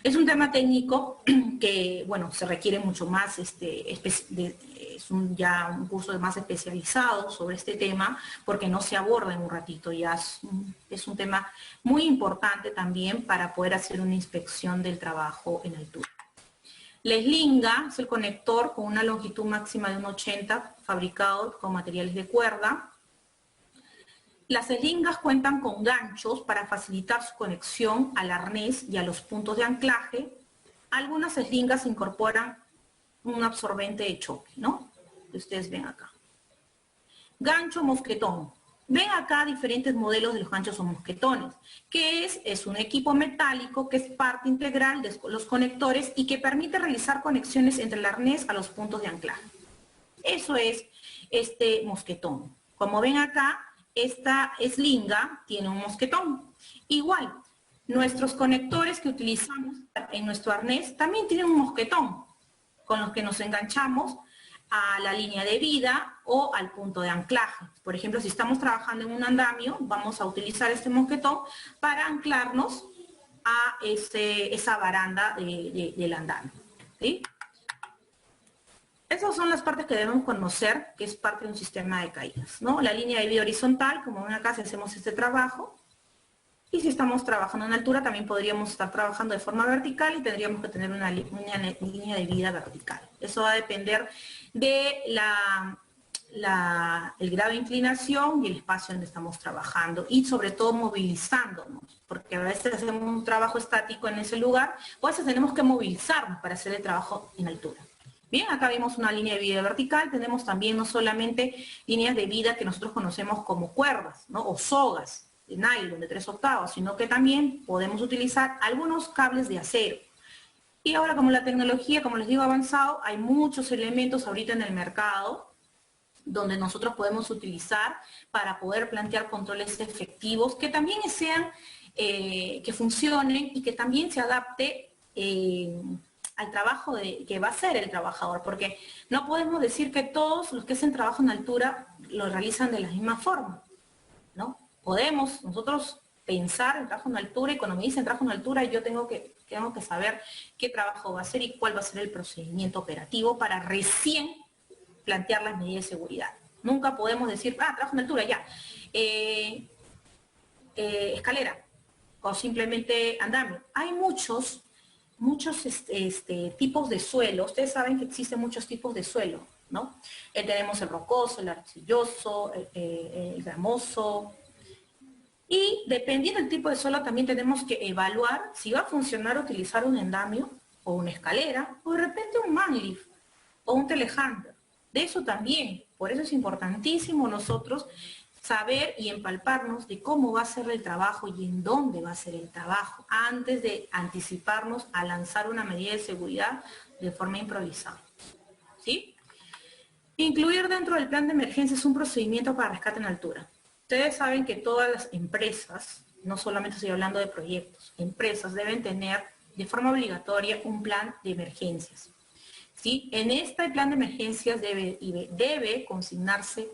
Es un tema técnico que, bueno, se requiere mucho más, ya un curso más especializado sobre este tema, porque no se aborda en un ratito, ya es un tema muy importante también para poder hacer una inspección del trabajo en altura. La eslinga es el conector con una longitud máxima de 1,80, fabricado con materiales de cuerda. Las eslingas cuentan con ganchos para facilitar su conexión al arnés y a los puntos de anclaje. Algunas eslingas incorporan un absorbente de choque, ¿no? Que ustedes ven acá. Gancho mosquetón. Ven acá diferentes modelos de los ganchos o mosquetones, que es un equipo metálico que es parte integral de los conectores y que permite realizar conexiones entre el arnés a los puntos de anclaje. Eso es este mosquetón. Como ven acá, esta eslinga tiene un mosquetón. Igual, nuestros conectores que utilizamos en nuestro arnés también tienen un mosquetón, con los que nos enganchamos a la línea de vida o al punto de anclaje. Por ejemplo, si estamos trabajando en un andamio, vamos a utilizar este mosquetón para anclarnos a esa baranda del andamio, ¿sí? Esas son las partes que debemos conocer, que es parte de un sistema de caídas, ¿no? La línea de vida horizontal, como ven acá, si hacemos este trabajo, y si estamos trabajando en altura, también podríamos estar trabajando de forma vertical y tendríamos que tener una línea de vida vertical. Eso va a depender de el grado de inclinación y el espacio donde estamos trabajando y sobre todo movilizándonos, porque a veces hacemos un trabajo estático en ese lugar, o a veces tenemos que movilizarnos para hacer el trabajo en altura. Bien, acá vemos una línea de vida vertical, tenemos también no solamente líneas de vida que nosotros conocemos como cuerdas, ¿no? O sogas de nylon de 3/8, sino que también podemos utilizar algunos cables de acero. Y ahora, como la tecnología, como les digo, ha avanzado, hay muchos elementos ahorita en el mercado donde nosotros podemos utilizar para poder plantear controles efectivos que también sean, que funcionen y que también se adapte al trabajo que va a hacer el trabajador, porque no podemos decir que todos los que hacen trabajo en altura lo realizan de la misma forma, ¿no? Podemos nosotros pensar en trabajo en altura y cuando me dicen trabajo en altura yo tengo que saber qué trabajo va a hacer y cuál va a ser el procedimiento operativo para recién plantear las medidas de seguridad. Nunca podemos decir, trabajo en altura, ya. Escalera o simplemente andamio. Hay muchos tipos de suelo. Ustedes saben que existen muchos tipos de suelo, ¿no? Tenemos el rocoso, el arcilloso, el gramoso. Y dependiendo del tipo de suelo también tenemos que evaluar si va a funcionar utilizar un andamio o una escalera o de repente un manlift o un telehandler. De eso también, por eso es importantísimo nosotros saber y empalparnos de cómo va a ser el trabajo y en dónde va a ser el trabajo, antes de anticiparnos a lanzar una medida de seguridad de forma improvisada, ¿sí? Incluir dentro del plan de emergencia es un procedimiento para rescate en altura. Ustedes saben que todas las empresas, no solamente estoy hablando de proyectos, empresas deben tener de forma obligatoria un plan de emergencias, ¿sí? En este plan de emergencias debe consignarse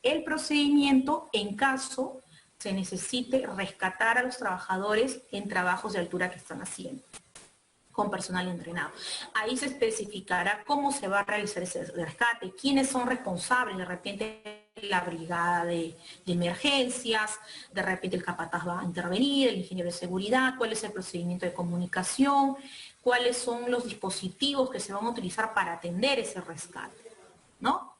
el procedimiento en caso se necesite rescatar a los trabajadores en trabajos de altura que están haciendo, con personal entrenado. Ahí se especificará cómo se va a realizar ese rescate, quiénes son responsables, de repente la brigada de emergencias, de repente el capataz va a intervenir, el ingeniero de seguridad, cuál es el procedimiento de comunicación, cuáles son los dispositivos que se van a utilizar para atender ese rescate, ¿no?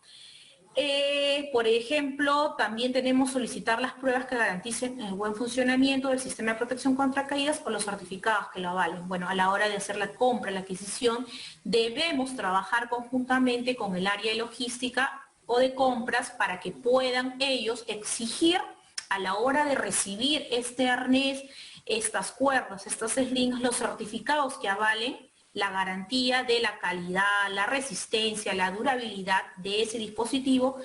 Por ejemplo, también tenemos solicitar las pruebas que garanticen el buen funcionamiento del sistema de protección contra caídas o los certificados que lo avalen. Bueno, a la hora de hacer la compra, la adquisición, debemos trabajar conjuntamente con el área de logística o de compras para que puedan ellos exigir a la hora de recibir este arnés, estas cuerdas, estas slings, los certificados que avalen la garantía de la calidad, la resistencia, la durabilidad de ese dispositivo,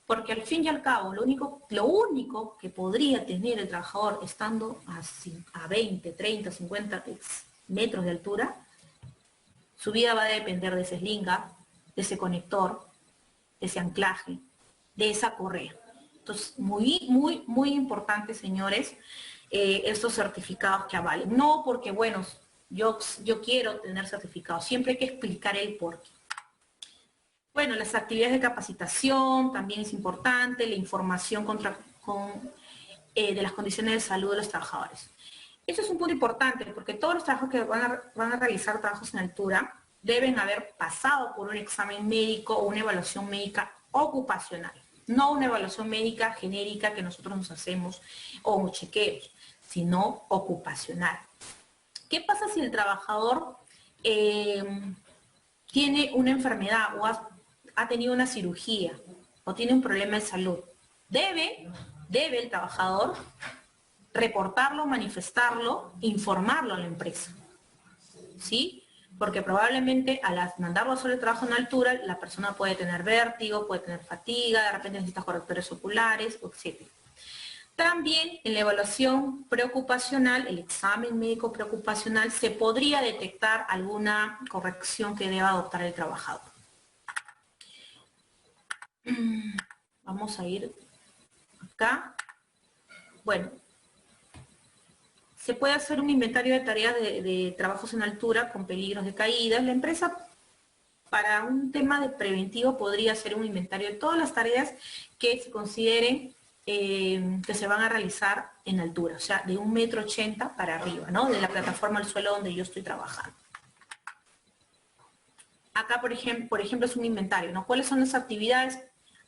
porque al fin y al cabo lo único que podría tener el trabajador estando a 20, 30, 50 metros de altura, su vida va a depender de esa slinga, de ese conector, de ese anclaje, de esa correa. Entonces, muy importante, señores, estos certificados que avalen. No porque, bueno, yo quiero tener certificado. Siempre hay que explicar el por qué. Bueno, las actividades de capacitación también es importante, la información de las condiciones de salud de los trabajadores. Eso es un punto importante porque todos los trabajos que van a realizar trabajos en altura deben haber pasado por un examen médico o una evaluación médica ocupacional, no una evaluación médica genérica que nosotros nos hacemos o chequeos, sino ocupacional. ¿Qué pasa si el trabajador tiene una enfermedad o ha tenido una cirugía o tiene un problema de salud? Debe el trabajador reportarlo, manifestarlo, informarlo a la empresa, ¿sí? Porque probablemente al mandarlo a hacer el trabajo en altura, la persona puede tener vértigo, puede tener fatiga, de repente necesita correctores oculares, etc. También en la evaluación preocupacional, el examen médico preocupacional, se podría detectar alguna corrección que deba adoptar el trabajador. Vamos a ir acá. Bueno, se puede hacer un inventario de tareas de trabajos en altura con peligros de caída. La empresa, para un tema de preventivo, podría hacer un inventario de todas las tareas que se consideren que se van a realizar en altura, o sea, de 1,80 m para arriba, ¿no? De la plataforma al suelo donde yo estoy trabajando. Acá, por ejemplo, es un inventario, ¿no? ¿Cuáles son las actividades,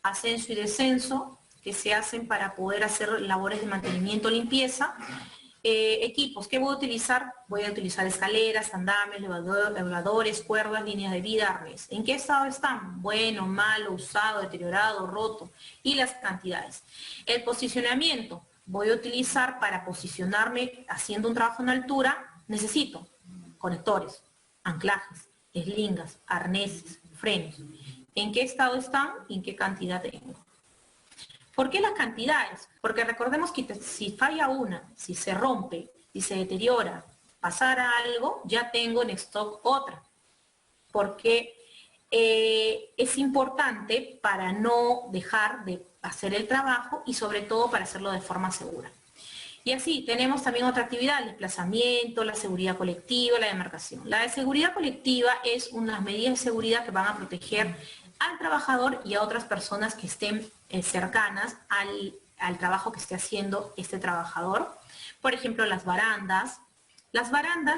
ascenso y descenso, que se hacen para poder hacer labores de mantenimiento o limpieza? Equipos, ¿qué voy a utilizar? Voy a utilizar escaleras, andamios, elevadores, cuerdas, líneas de vida, arnés. ¿En qué estado están? Bueno, malo, usado, deteriorado, roto. Y las cantidades. El posicionamiento, voy a utilizar para posicionarme haciendo un trabajo en altura, necesito conectores, anclajes, eslingas, arneses, frenos. ¿En qué estado están y en qué cantidad tengo? ¿Por qué las cantidades? Porque recordemos que si falla una, si se rompe, si se deteriora, pasara algo, ya tengo en stock otra. Porque es importante para no dejar de hacer el trabajo y sobre todo para hacerlo de forma segura. Y así tenemos también otra actividad, el desplazamiento, la seguridad colectiva, la demarcación. La de seguridad colectiva es unas medidas de seguridad que van a proteger al trabajador y a otras personas que estén cercanas al trabajo que esté haciendo este trabajador. Por ejemplo, las barandas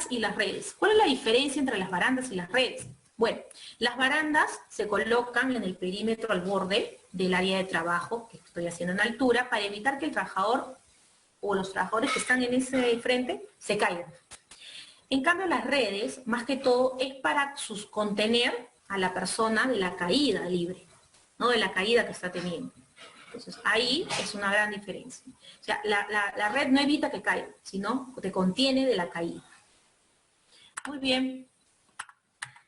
y las redes. ¿Cuál es la diferencia entre las barandas y las redes? Bueno, las barandas se colocan en el perímetro al borde del área de trabajo que estoy haciendo en altura para evitar que el trabajador o los trabajadores que están en ese frente se caigan. En cambio, las redes, más que todo, es para contener a la persona de la caída libre, ¿no? De la caída que está teniendo. Entonces, ahí es una gran diferencia. O sea, la red no evita que caiga, sino te contiene de la caída. Muy bien.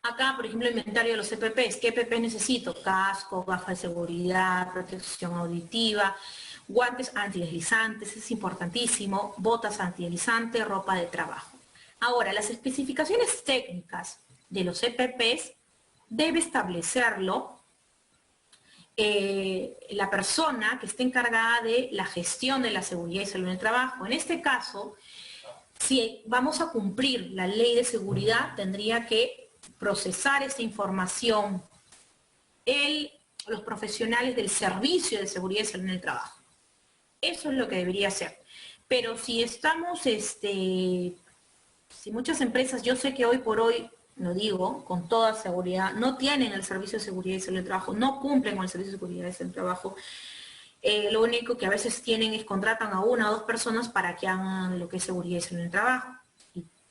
Acá, por ejemplo, el inventario de los EPPs. ¿Qué EPP necesito? Casco, gafas de seguridad, protección auditiva, guantes antideslizantes, es importantísimo, botas antideslizantes, ropa de trabajo. Ahora, las especificaciones técnicas de los EPPs debe establecerlo la persona que esté encargada de la gestión de la seguridad y salud en el trabajo. En este caso, si vamos a cumplir la ley de seguridad, tendría que procesar esta información los profesionales del servicio de seguridad y salud en el trabajo. Eso es lo que debería hacer. Pero si estamos, si muchas empresas, yo sé que hoy por hoy, lo digo con toda seguridad, no tienen el servicio de seguridad y salud del trabajo, no cumplen con el servicio de seguridad y salud del trabajo. Lo único que a veces tienen es contratan a una o dos personas para que hagan lo que es seguridad y salud del trabajo.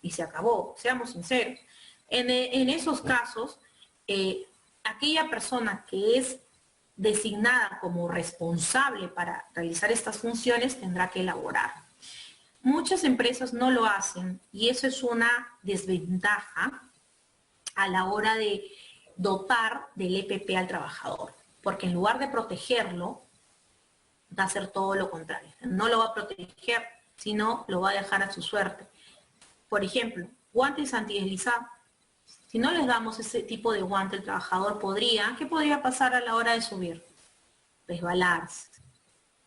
Y se acabó, seamos sinceros. En esos casos, aquella persona que es designada como responsable para realizar estas funciones tendrá que elaborar. Muchas empresas no lo hacen y eso es una desventaja a la hora de dotar del EPP al trabajador, porque en lugar de protegerlo, va a hacer todo lo contrario. No lo va a proteger, sino lo va a dejar a su suerte. Por ejemplo, guantes antideslizantes. Si no les damos ese tipo de guante, el trabajador ¿qué podría pasar a la hora de subir? Resbalarse.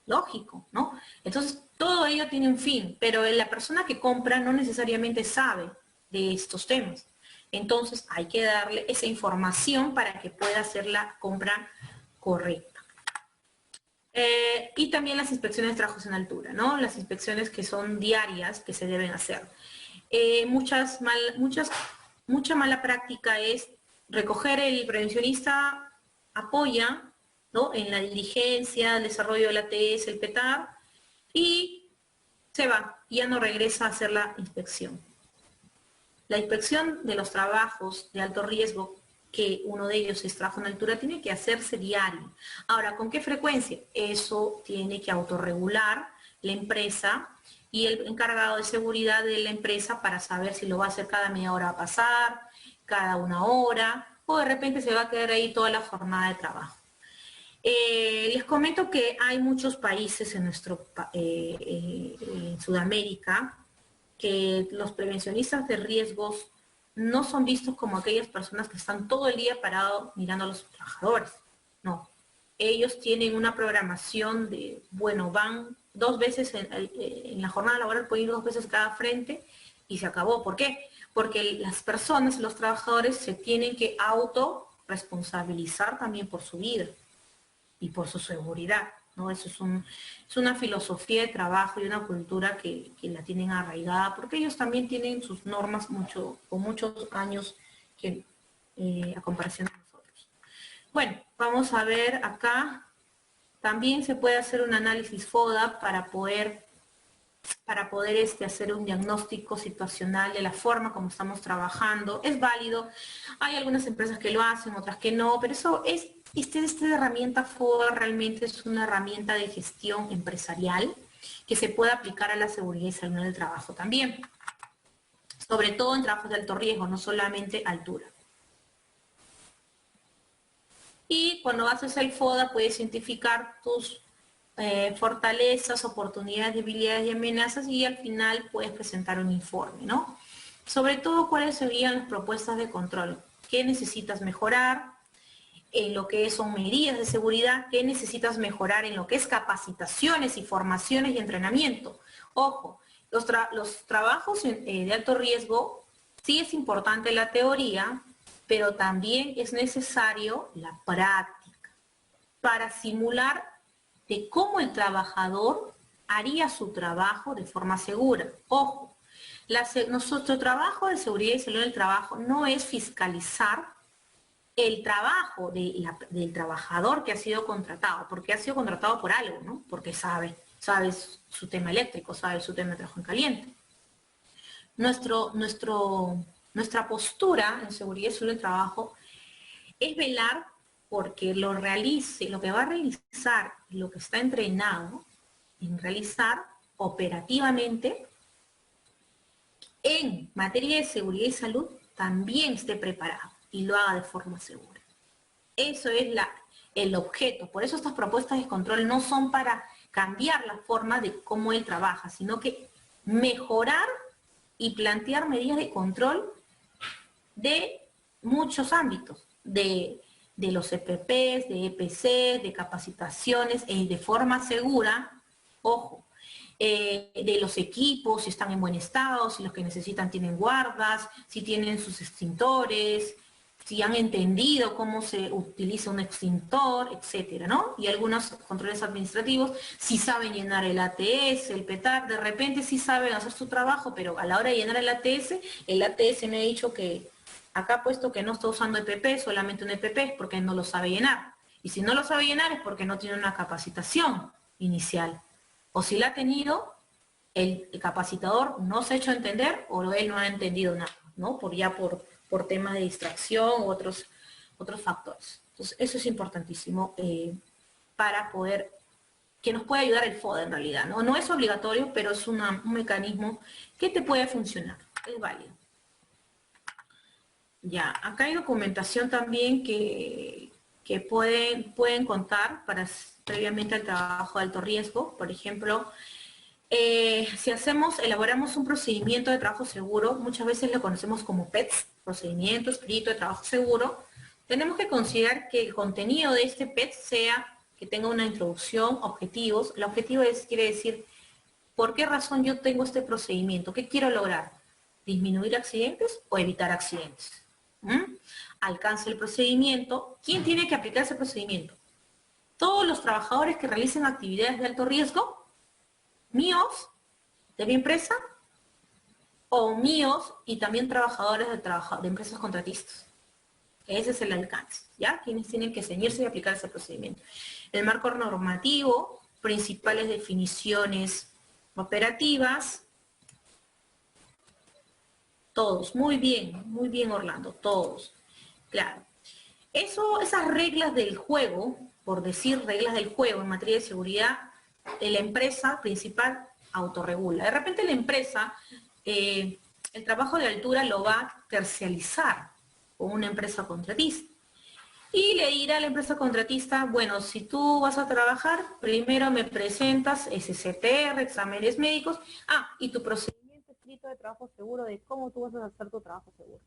Lógico, ¿no? Entonces, todo ello tiene un fin, pero la persona que compra no necesariamente sabe de estos temas. Entonces hay que darle esa información para que pueda hacer la compra correcta. Y también las inspecciones de trabajos en altura, ¿no? Las inspecciones que son diarias que se deben hacer. Mucha mala práctica es recoger el prevencionista, apoya, ¿no?, en la diligencia, el desarrollo del ATS, el PETAR, y se va, ya no regresa a hacer la inspección. La inspección de los trabajos de alto riesgo, que uno de ellos es trabajo en altura, tiene que hacerse diario. Ahora, ¿con qué frecuencia? Eso tiene que autorregular la empresa y el encargado de seguridad de la empresa para saber si lo va a hacer cada media hora a pasar, cada una hora, o de repente se va a quedar ahí toda la jornada de trabajo. Les comento que hay muchos países en en Sudamérica que los prevencionistas de riesgos no son vistos como aquellas personas que están todo el día parados mirando a los trabajadores. No, ellos tienen una programación de, bueno, van 2 veces en la jornada laboral, pueden ir 2 veces cada frente y se acabó. ¿Por qué? Porque las personas, los trabajadores, se tienen que autorresponsabilizar también por su vida y por su seguridad, ¿no? Eso es una filosofía de trabajo y una cultura que la tienen arraigada, porque ellos también tienen sus normas con muchos años a comparación de nosotros. Bueno, vamos a ver acá, también se puede hacer un análisis FODA para poder hacer un diagnóstico situacional de la forma como estamos trabajando. Es válido, hay algunas empresas que lo hacen, otras que no, pero eso es, esta herramienta FODA realmente es una herramienta de gestión empresarial que se puede aplicar a la seguridad y salud del trabajo también, sobre todo en trabajos de alto riesgo, no solamente altura. Y cuando haces el FODA puedes identificar tus fortalezas, oportunidades, debilidades y amenazas, y al final puedes presentar un informe, ¿no? Sobre todo, cuáles serían las propuestas de control, qué necesitas mejorar en lo que son medidas de seguridad, qué necesitas mejorar en lo que es capacitaciones y formaciones y entrenamiento. Ojo, los trabajos de alto riesgo, sí es importante la teoría, pero también es necesario la práctica para simular de cómo el trabajador haría su trabajo de forma segura. Ojo, nuestro trabajo de seguridad y salud del trabajo no es fiscalizar el trabajo del trabajador que ha sido contratado, porque ha sido contratado por algo, ¿no? Porque sabe su tema eléctrico, sabe su tema de trabajo en caliente. Nuestra postura en seguridad y salud del trabajo es velar porque lo que va a realizar, lo que está entrenado en realizar operativamente en materia de seguridad y salud, también esté preparado y lo haga de forma segura. Eso es el objeto. Por eso estas propuestas de control no son para cambiar la forma de cómo él trabaja, sino que mejorar y plantear medidas de control de muchos ámbitos, de los EPPs, de EPCs, de capacitaciones, de forma segura, ojo, de los equipos, si están en buen estado, si los que necesitan tienen guardas, si tienen sus extintores, si han entendido cómo se utiliza un extintor, etcétera, ¿no? Y algunos controles administrativos, si saben llenar el ATS, el PETAR, de repente sí saben hacer su trabajo, pero a la hora de llenar el ATS me ha dicho que acá ha puesto que no está usando EPP, solamente un EPP, porque no lo sabe llenar. Y si no lo sabe llenar es porque no tiene una capacitación inicial. O si la ha tenido, el capacitador no se ha hecho entender o él no ha entendido nada, ¿no? Por temas de distracción u otros factores. Entonces, eso es importantísimo para poder, que nos puede ayudar el FODA en realidad, ¿no? No es obligatorio, pero es un mecanismo que te puede funcionar, es válido. Ya, acá hay documentación también que pueden contar previamente al trabajo de alto riesgo. Por ejemplo, si elaboramos un procedimiento de trabajo seguro, muchas veces lo conocemos como PETS, procedimiento escrito de trabajo seguro, tenemos que considerar que el contenido de este PETS sea que tenga una introducción, objetivos. El objetivo quiere decir, ¿por qué razón yo tengo este procedimiento? ¿Qué quiero lograr? disminuir accidentes o evitar accidentes. Alcance el procedimiento. ¿Quién tiene que aplicar ese procedimiento? Todos los trabajadores que realicen actividades de alto riesgo, míos, de mi empresa, o míos y también trabajadores de empresas contratistas. Ese es el alcance, ¿ya? Quienes tienen que ceñirse y aplicar ese procedimiento. El marco normativo, principales definiciones operativas, todos, muy bien Orlando, todos, claro. Esas reglas del juego, por decir reglas del juego en materia de seguridad, la empresa principal autorregula. De repente la empresa, el trabajo de altura lo va a tercializar con una empresa contratista. Y le dirá a la empresa contratista, bueno, si tú vas a trabajar, primero me presentas SCTR, exámenes médicos, y tu procedimiento escrito de trabajo seguro de cómo tú vas a hacer tu trabajo seguro.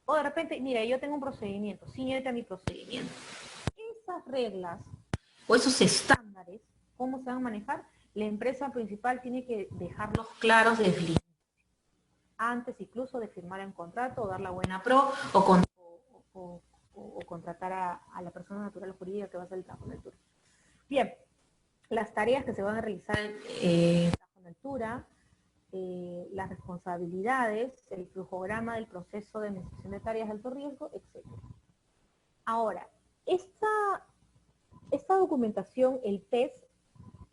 O de repente, mira, yo tengo un procedimiento, ciñete a mi procedimiento. Esas reglas o esos estándares, ¿cómo se van a manejar? La empresa principal tiene que dejarlos claros desde el inicio, antes incluso de firmar un contrato o dar la buena pro o contratar a la persona natural o jurídica que va a hacer el trabajo en altura. Bien, las tareas que se van a realizar en trabajo en altura, las responsabilidades, el flujograma del proceso de administración de tareas de alto riesgo, etc. Ahora, esta documentación, el PES,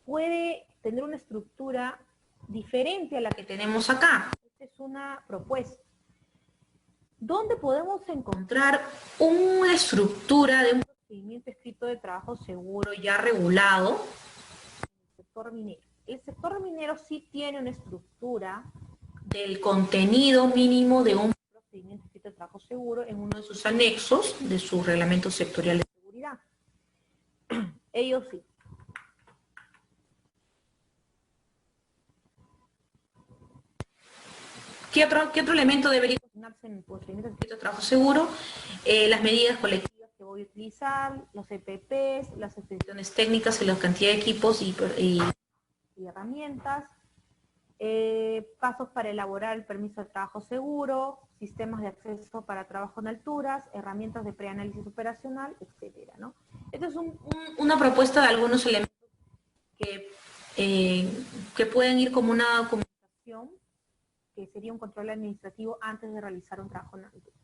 puede tener una estructura diferente a la que tenemos acá. Esta es una propuesta. ¿Dónde podemos encontrar una estructura de un procedimiento escrito de trabajo seguro ya regulado? En el sector minero. El sector minero sí tiene una estructura del contenido mínimo de un procedimiento escrito de trabajo seguro en uno de sus anexos de su reglamento sectorial de seguridad. Ellos sí. ¿Qué otro elemento debería cocinarse en el procedimiento escrito de trabajo seguro? Las medidas colectivas que voy a utilizar, los EPPs, las especificaciones técnicas y la cantidad de equipos y herramientas, pasos para elaborar el permiso de trabajo seguro, sistemas de acceso para trabajo en alturas, herramientas de preanálisis operacional, etcétera, ¿no? Esta es una propuesta de algunos elementos que pueden ir como una documentación, que sería un control administrativo antes de realizar un trabajo en altura.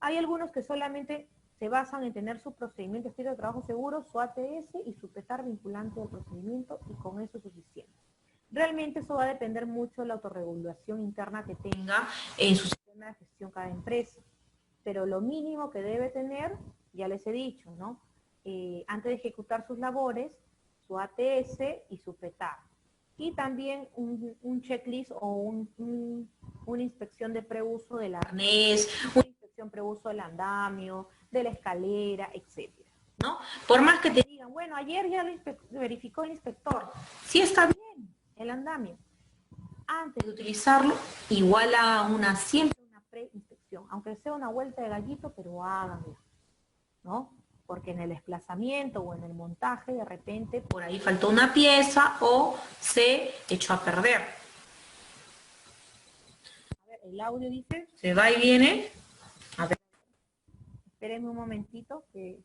Hay algunos que solamente se basan en tener su procedimiento escrito de trabajo seguro, su ATS y su PETAR vinculante del procedimiento, y con eso es suficiente. Realmente eso va a depender mucho de la autorregulación interna que tenga en su sistema de gestión cada empresa. Pero lo mínimo que debe tener, ya les he dicho, ¿no? Antes de ejecutar sus labores, su ATS y su PETAR. Y también un checklist o una inspección de preuso del arnés, una inspección preuso del andamio, de la escalera, etcétera, ¿no? Por más que te digan, bueno, ayer ya lo verificó el inspector, sí está bien el andamio. Antes de utilizarlo, igual haga siempre una preinspección, aunque sea una vuelta de gallito, pero háganla, ¿no? Porque en el desplazamiento o en el montaje, de repente, por ahí faltó una pieza o se echó a perder. A ver, el audio dice, se va y viene. A ver, espérenme un momentito, que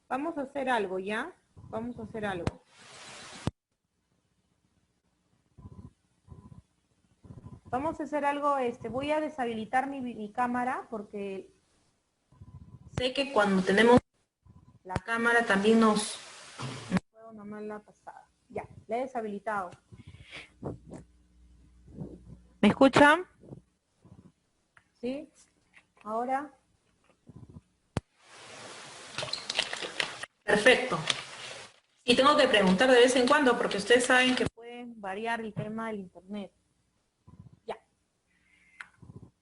vamos a hacer algo, ¿ya? Vamos a hacer algo. Vamos a hacer algo, voy a deshabilitar mi cámara, porque sé que cuando tenemos la cámara también nos juega una mala pasada. Ya, la he deshabilitado. ¿Me escuchan? ¿Sí? Ahora. Perfecto. Y tengo que preguntar de vez en cuando, porque ustedes saben que pueden variar el tema del internet. Ya.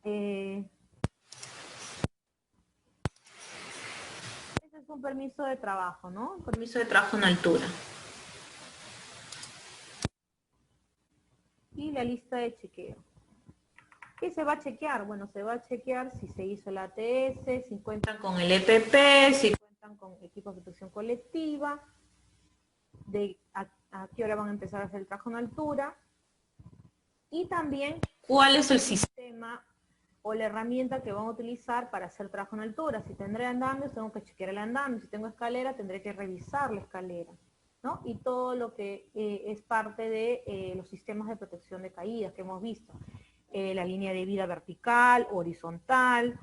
Ese es un permiso de trabajo, ¿no? Un permiso de trabajo en altura. Y la lista de chequeo. ¿Qué se va a chequear? Bueno, se va a chequear si se hizo el ATS, si cuentan con el EPP, si cuentan con equipos de protección colectiva, a qué hora van a empezar a hacer el trabajo en altura, Y también cuál es el sistema o la herramienta que van a utilizar para hacer trabajo en altura. Si tendré andamios, tengo que chequear el andamio. Si tengo escalera, tendré que revisar la escalera, ¿no? Y todo lo que es parte de los sistemas de protección de caídas que hemos visto. La línea de vida vertical, horizontal,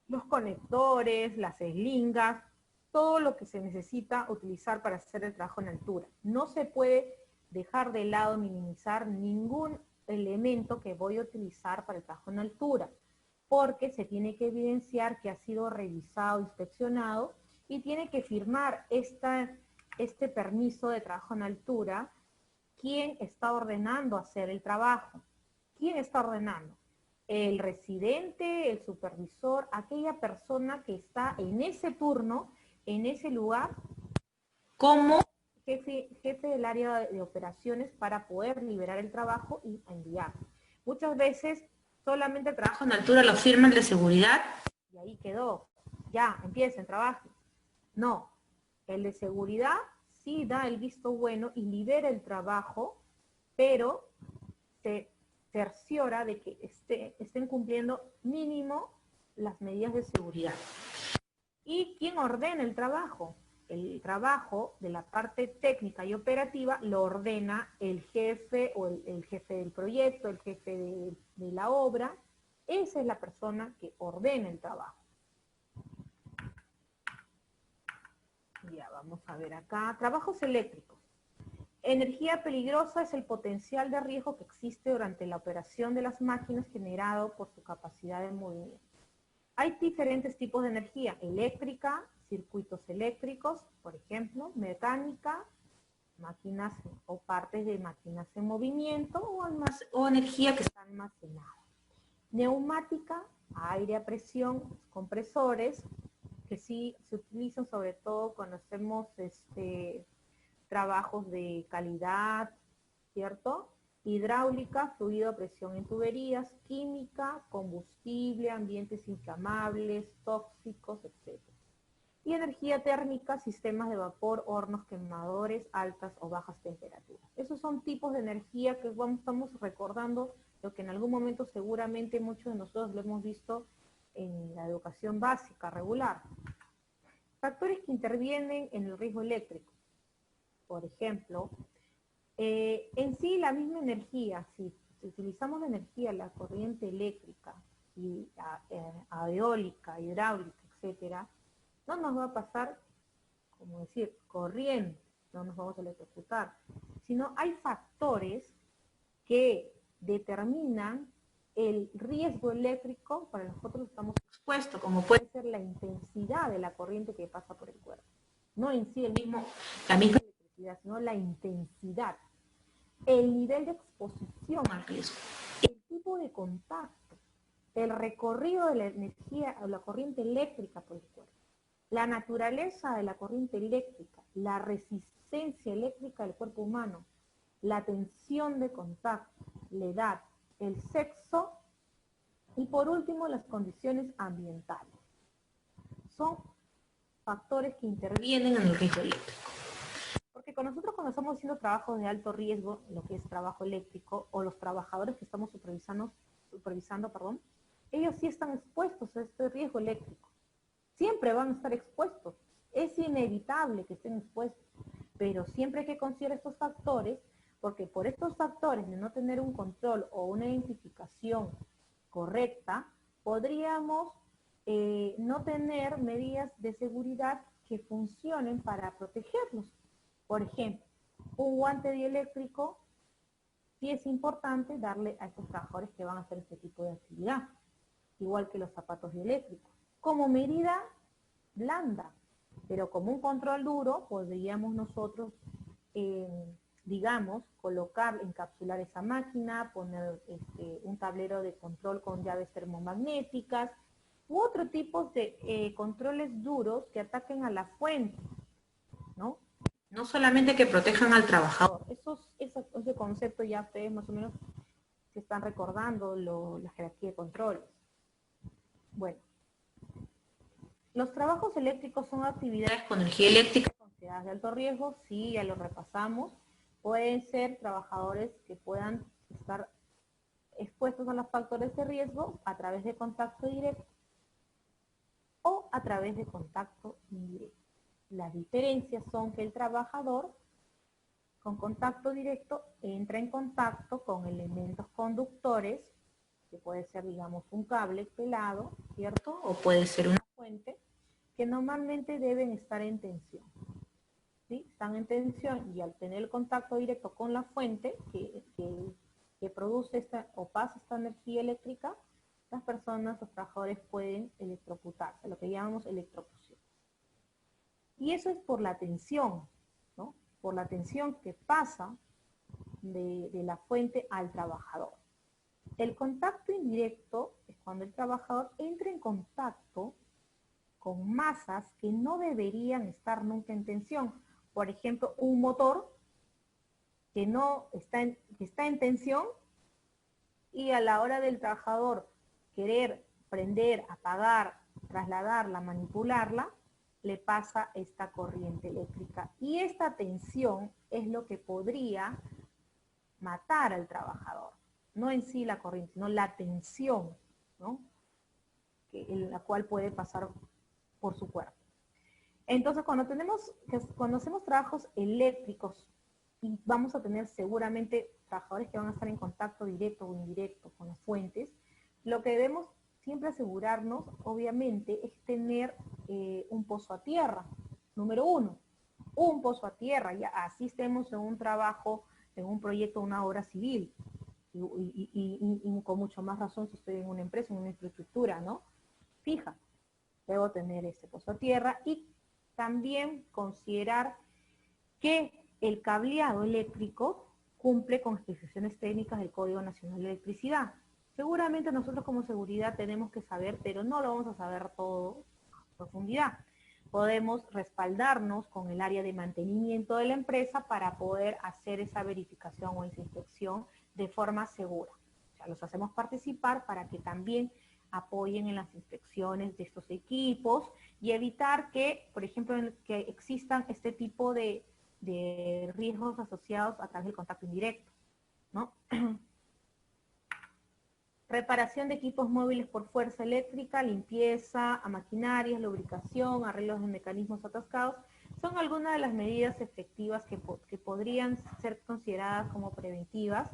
los conectores, las eslingas, todo lo que se necesita utilizar para hacer el trabajo en altura. No se puede dejar de lado, minimizar ningún elemento que voy a utilizar para el trabajo en altura, porque se tiene que evidenciar que ha sido revisado, inspeccionado, y tiene que firmar este permiso de trabajo en altura quién está ordenando hacer el trabajo. ¿Quién está ordenando? El residente, el supervisor, aquella persona que está en ese turno, en ese lugar, como jefe del área de operaciones para poder liberar el trabajo y enviar. Muchas veces solamente el trabajo en altura lo firma el de seguridad y ahí quedó. Ya, empiecen, trabajen. No, el de seguridad sí da el visto bueno y libera el trabajo, pero se cerciora de que estén cumpliendo mínimo las medidas de seguridad. ¿Y quién ordena el trabajo? El trabajo de la parte técnica y operativa lo ordena el jefe o el jefe del proyecto, el jefe de la obra. Esa es la persona que ordena el trabajo. Ya, vamos a ver acá. Trabajos eléctricos. Energía peligrosa es el potencial de riesgo que existe durante la operación de las máquinas generado por su capacidad de movimiento. Hay diferentes tipos de energía: eléctrica, circuitos eléctricos, por ejemplo, mecánica, máquinas o partes de máquinas en movimiento, o energía que está almacenada. Neumática, aire a presión, compresores, que sí se utilizan sobre todo cuando hacemos trabajos de calidad, ¿cierto? Hidráulica, fluido a presión en tuberías, química, combustible, ambientes inflamables, tóxicos, etc. Y energía térmica, sistemas de vapor, hornos quemadores, altas o bajas temperaturas. Esos son tipos de energía que estamos recordando, lo que en algún momento seguramente muchos de nosotros lo hemos visto en la educación básica, regular. Factores que intervienen en el riesgo eléctrico. Por ejemplo, en sí la misma energía, si utilizamos la energía, la corriente eléctrica, y eólica, hidráulica, etcétera, no nos va a pasar, como decir, corriente, no nos vamos a electrocutar, sino hay factores que determinan el riesgo eléctrico para nosotros estamos expuestos, como puede ser la intensidad de la corriente que pasa por el cuerpo. No en sí la misma electricidad, sino la intensidad, el nivel de exposición al riesgo, el tipo de contacto, el recorrido de la energía o la corriente eléctrica por el cuerpo, la naturaleza de la corriente eléctrica, la resistencia eléctrica del cuerpo humano, la tensión de contacto, la edad, el sexo y por último las condiciones ambientales. Son factores que intervienen en el riesgo eléctrico. Porque con nosotros cuando estamos haciendo trabajos de alto riesgo, lo que es trabajo eléctrico, o los trabajadores que estamos supervisando, ellos sí están expuestos a este riesgo eléctrico. Siempre van a estar expuestos. Es inevitable que estén expuestos. Pero siempre hay que considerar estos factores, porque por estos factores de no tener un control o una identificación correcta, podríamos no tener medidas de seguridad que funcionen para protegernos. Por ejemplo, un guante dieléctrico, sí es importante darle a estos trabajadores que van a hacer este tipo de actividad, igual que los zapatos dieléctricos, como medida blanda, pero como un control duro podríamos nosotros, digamos, colocar, encapsular esa máquina, poner un tablero de control con llaves termomagnéticas, u otro tipo de controles duros que ataquen a la fuente, ¿no? No solamente que protejan al trabajador. Ese concepto ya ustedes más o menos se están recordando la jerarquía de controles. Bueno, los trabajos eléctricos son actividades con energía eléctrica consideradas de alto riesgo, sí, ya lo repasamos. Pueden ser trabajadores que puedan estar expuestos a los factores de riesgo a través de contacto directo o a través de contacto indirecto. Las diferencias son que el trabajador con contacto directo entra en contacto con elementos conductores, que puede ser, digamos, un cable pelado, ¿cierto? O puede ser una fuente, que normalmente deben estar en tensión. ¿Sí? Están en tensión y al tener el contacto directo con la fuente que produce esta o pasa esta energía eléctrica, las personas, los trabajadores pueden electrocutarse, lo que llamamos electrocución. Y eso es por la tensión, ¿no? Por la tensión que pasa de la fuente al trabajador. El contacto indirecto es cuando el trabajador entra en contacto con masas que no deberían estar nunca en tensión. Por ejemplo, un motor que está en tensión y a la hora del trabajador querer prender, apagar, trasladarla, manipularla, le pasa esta corriente eléctrica. Y esta tensión es lo que podría matar al trabajador. No en sí la corriente, sino la tensión, ¿no? En la cual puede pasar por su cuerpo. Entonces, cuando hacemos trabajos eléctricos, y vamos a tener seguramente trabajadores que van a estar en contacto directo o indirecto con las fuentes, lo que debemos siempre asegurarnos, obviamente, es tener un pozo a tierra. Número 1, un pozo a tierra. Ya así estemos en un trabajo, en un proyecto, una obra civil. Y con mucho más razón si estoy en una empresa, en una infraestructura, ¿no? Fija. Debo tener ese pozo a tierra y también considerar que el cableado eléctrico cumple con especificaciones técnicas del Código Nacional de Electricidad. Seguramente nosotros como seguridad tenemos que saber, pero no lo vamos a saber todo a profundidad. Podemos respaldarnos con el área de mantenimiento de la empresa para poder hacer esa verificación o esa inspección de forma segura. O sea, los hacemos participar para que también apoyen en las inspecciones de estos equipos y evitar que, por ejemplo, que existan este tipo de riesgos asociados a través del contacto indirecto, ¿no? Reparación de equipos móviles por fuerza eléctrica, limpieza a maquinarias, lubricación, arreglos de mecanismos atascados, son algunas de las medidas efectivas que podrían ser consideradas como preventivas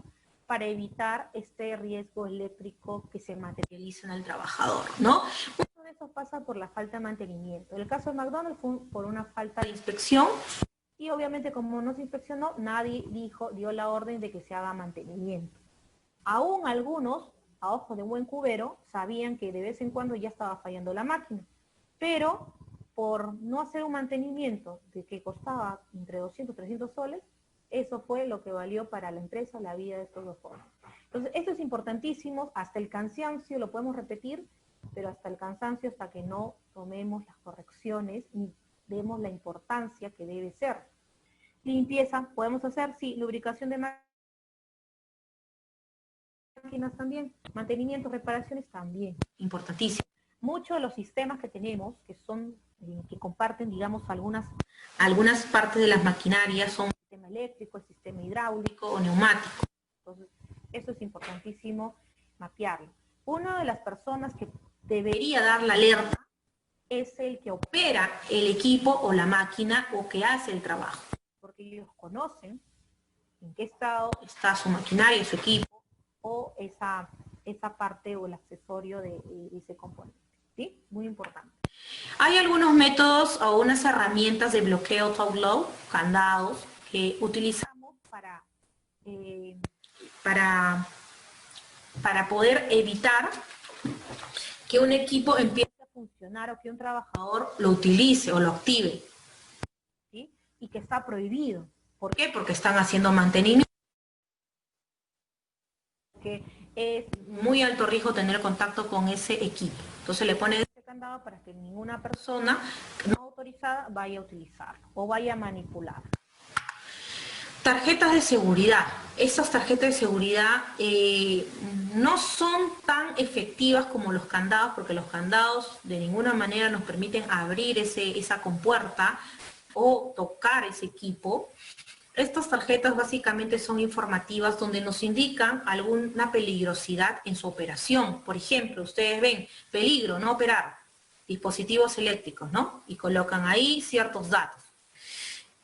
para evitar este riesgo eléctrico que se materializa en el trabajador, ¿no? Mucho de eso pasa por la falta de mantenimiento. En el caso de McDonald's fue por una falta de inspección y obviamente como no se inspeccionó, nadie dio la orden de que se haga mantenimiento. Aún algunos, a ojo de buen cubero, sabían que de vez en cuando ya estaba fallando la máquina, pero por no hacer un mantenimiento de que costaba entre 200 y 300 soles, eso fue lo que valió para la empresa la vida de estos dos jóvenes. Entonces, esto es importantísimo, hasta el cansancio, lo podemos repetir, pero hasta el cansancio, hasta que no tomemos las correcciones y demos la importancia que debe ser. Limpieza, podemos hacer, sí, lubricación de máquinas también, mantenimiento, reparaciones también, importantísimo. Muchos de los sistemas que tenemos, que comparten, digamos, algunas partes de las maquinarias, son el sistema eléctrico, el sistema hidráulico o neumático. Entonces, eso es importantísimo mapearlo. Una de las personas que debería dar la alerta es el que opera el equipo o la máquina o que hace el trabajo, porque ellos conocen en qué estado está su maquinaria, su equipo, o esa parte o el accesorio de ese componente. ¿Sí? Muy importante. Hay algunos métodos o unas herramientas de bloqueo top-load, candados, que utilizamos para poder evitar que un equipo empiece a funcionar o que un trabajador lo utilice o lo active, ¿sí? Y que está prohibido. ¿Por qué? Porque están haciendo mantenimiento. Que es muy alto riesgo tener contacto con ese equipo. Entonces le ponen este candado para que ninguna persona no autorizada vaya a utilizarlo o vaya a manipularlo. Tarjetas de seguridad. Esas tarjetas de seguridad no son tan efectivas como los candados, porque los candados de ninguna manera nos permiten abrir esa compuerta o tocar ese equipo. Estas tarjetas básicamente son informativas donde nos indican alguna peligrosidad en su operación. Por ejemplo, ustedes ven, peligro, no operar, dispositivos eléctricos, ¿no? Y colocan ahí ciertos datos.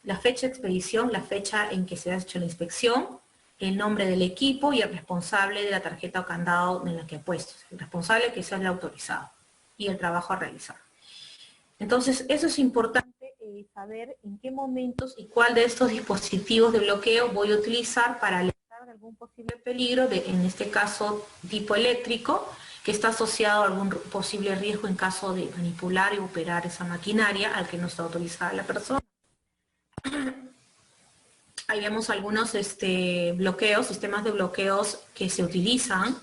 La fecha de expedición, la fecha en que se ha hecho la inspección, el nombre del equipo y el responsable de la tarjeta o candado en la que ha puesto. El responsable que sea el autorizado y el trabajo a realizar. Entonces, eso es importante saber en qué momentos y cuál de estos dispositivos de bloqueo voy a utilizar para alertar de algún posible peligro, en este caso tipo eléctrico, que está asociado a algún posible riesgo en caso de manipular y operar esa maquinaria al que no está autorizada la persona. Ahí vemos algunos bloqueos, sistemas de bloqueos que se utilizan.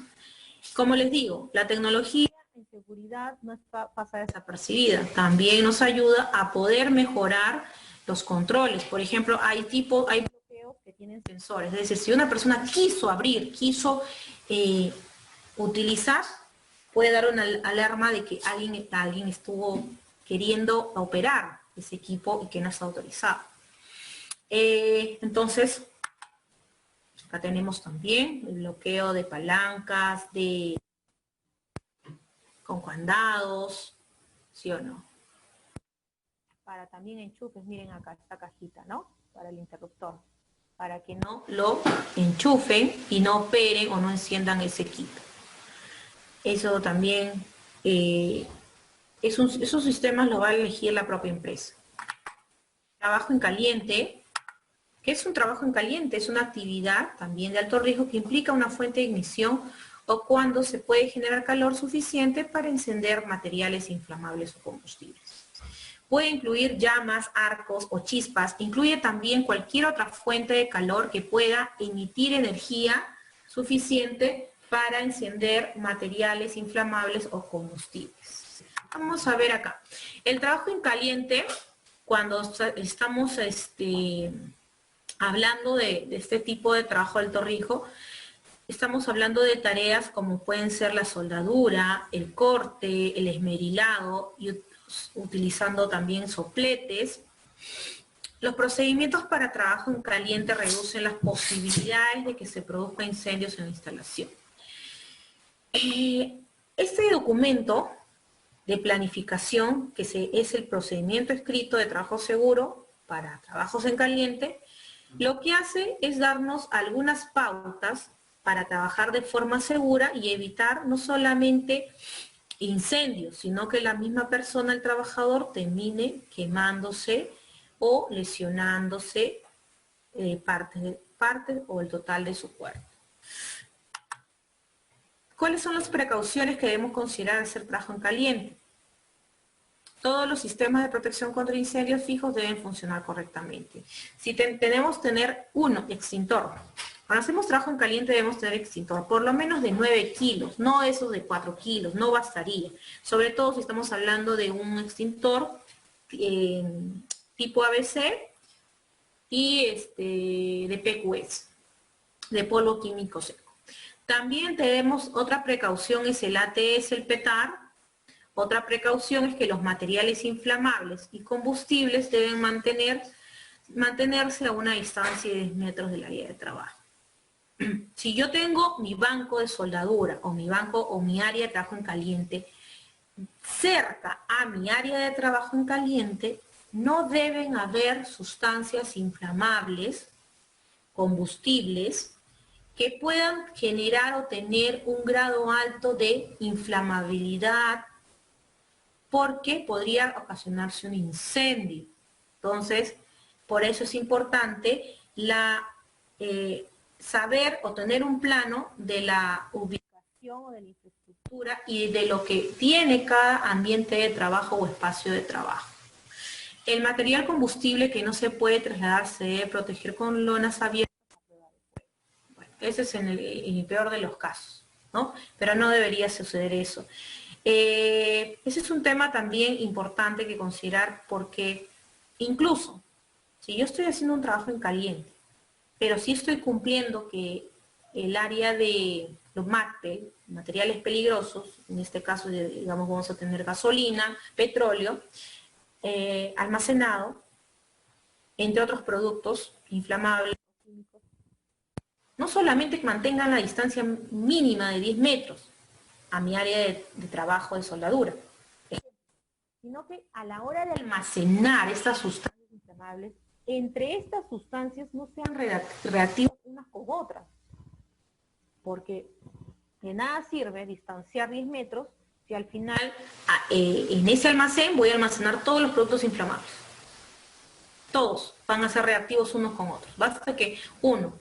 Como les digo, la tecnología en seguridad no pasa desapercibida. También nos ayuda a poder mejorar los controles. Por ejemplo, hay bloqueos que tienen sensores. Es decir, si una persona quiso abrir, quiso utilizar, puede dar una alarma de que alguien estuvo queriendo operar ese equipo y que no está autorizado. Entonces, acá tenemos también el bloqueo de palancas, con candados, ¿sí o no? Para también enchufes, miren acá esta cajita, ¿no? Para el interruptor, para que no lo enchufen y no operen o no enciendan ese equipo. Eso también, esos sistemas lo va a elegir la propia empresa. Trabajo en caliente. ¿Qué es un trabajo en caliente? Es una actividad también de alto riesgo que implica una fuente de ignición o cuando se puede generar calor suficiente para encender materiales inflamables o combustibles. Puede incluir llamas, arcos o chispas. Incluye también cualquier otra fuente de calor que pueda emitir energía suficiente para encender materiales inflamables o combustibles. Vamos a ver acá. El trabajo en caliente, cuando estamos hablando de este tipo de trabajo de alto riesgo, estamos hablando de tareas como pueden ser la soldadura, el corte, el esmerilado, y utilizando también sopletes. Los procedimientos para trabajo en caliente reducen las posibilidades de que se produzcan incendios en la instalación. Este documento de planificación, que es el procedimiento escrito de trabajo seguro para trabajos en caliente, lo que hace es darnos algunas pautas para trabajar de forma segura y evitar no solamente incendios, sino que la misma persona, el trabajador, termine quemándose o lesionándose parte o el total de su cuerpo. ¿Cuáles son las precauciones que debemos considerar al hacer trabajo en caliente? Todos los sistemas de protección contra incendios fijos deben funcionar correctamente. Si tenemos tener uno, extintor. Cuando hacemos trabajo en caliente debemos tener extintor, por lo menos de 9 kilos, no esos de 4 kilos, no bastaría. Sobre todo si estamos hablando de un extintor tipo ABC y de PQS, de polvo químico seco. También tenemos otra precaución, es el ATS, el PETAR. Otra precaución es que los materiales inflamables y combustibles deben mantenerse a una distancia de 10 metros del área de trabajo. Si yo tengo mi banco de soldadura o mi área de trabajo en caliente cerca a mi área de trabajo en caliente, no deben haber sustancias inflamables, combustibles, que puedan generar o tener un grado alto de inflamabilidad, porque podría ocasionarse un incendio. Entonces, por eso es importante saber o tener un plano de la ubicación o de la infraestructura y de lo que tiene cada ambiente de trabajo o espacio de trabajo. El material combustible que no se puede trasladar se debe proteger con lonas abiertas. Bueno, ese es en el peor de los casos, ¿no? Pero no debería suceder eso. Ese es un tema también importante que considerar, porque incluso si yo estoy haciendo un trabajo en caliente, pero sí estoy cumpliendo que el área de los materiales peligrosos, en este caso digamos vamos a tener gasolina, petróleo, almacenado, entre otros productos, inflamables, no solamente mantengan la distancia mínima de 10 metros a mi área de trabajo de soldadura, sino que a la hora de almacenar estas sustancias inflamables, entre estas sustancias no sean reactivas unas con otras, porque de nada sirve distanciar 10 metros si al final en ese almacén voy a almacenar todos los productos inflamables. Todos van a ser reactivos unos con otros. Basta que uno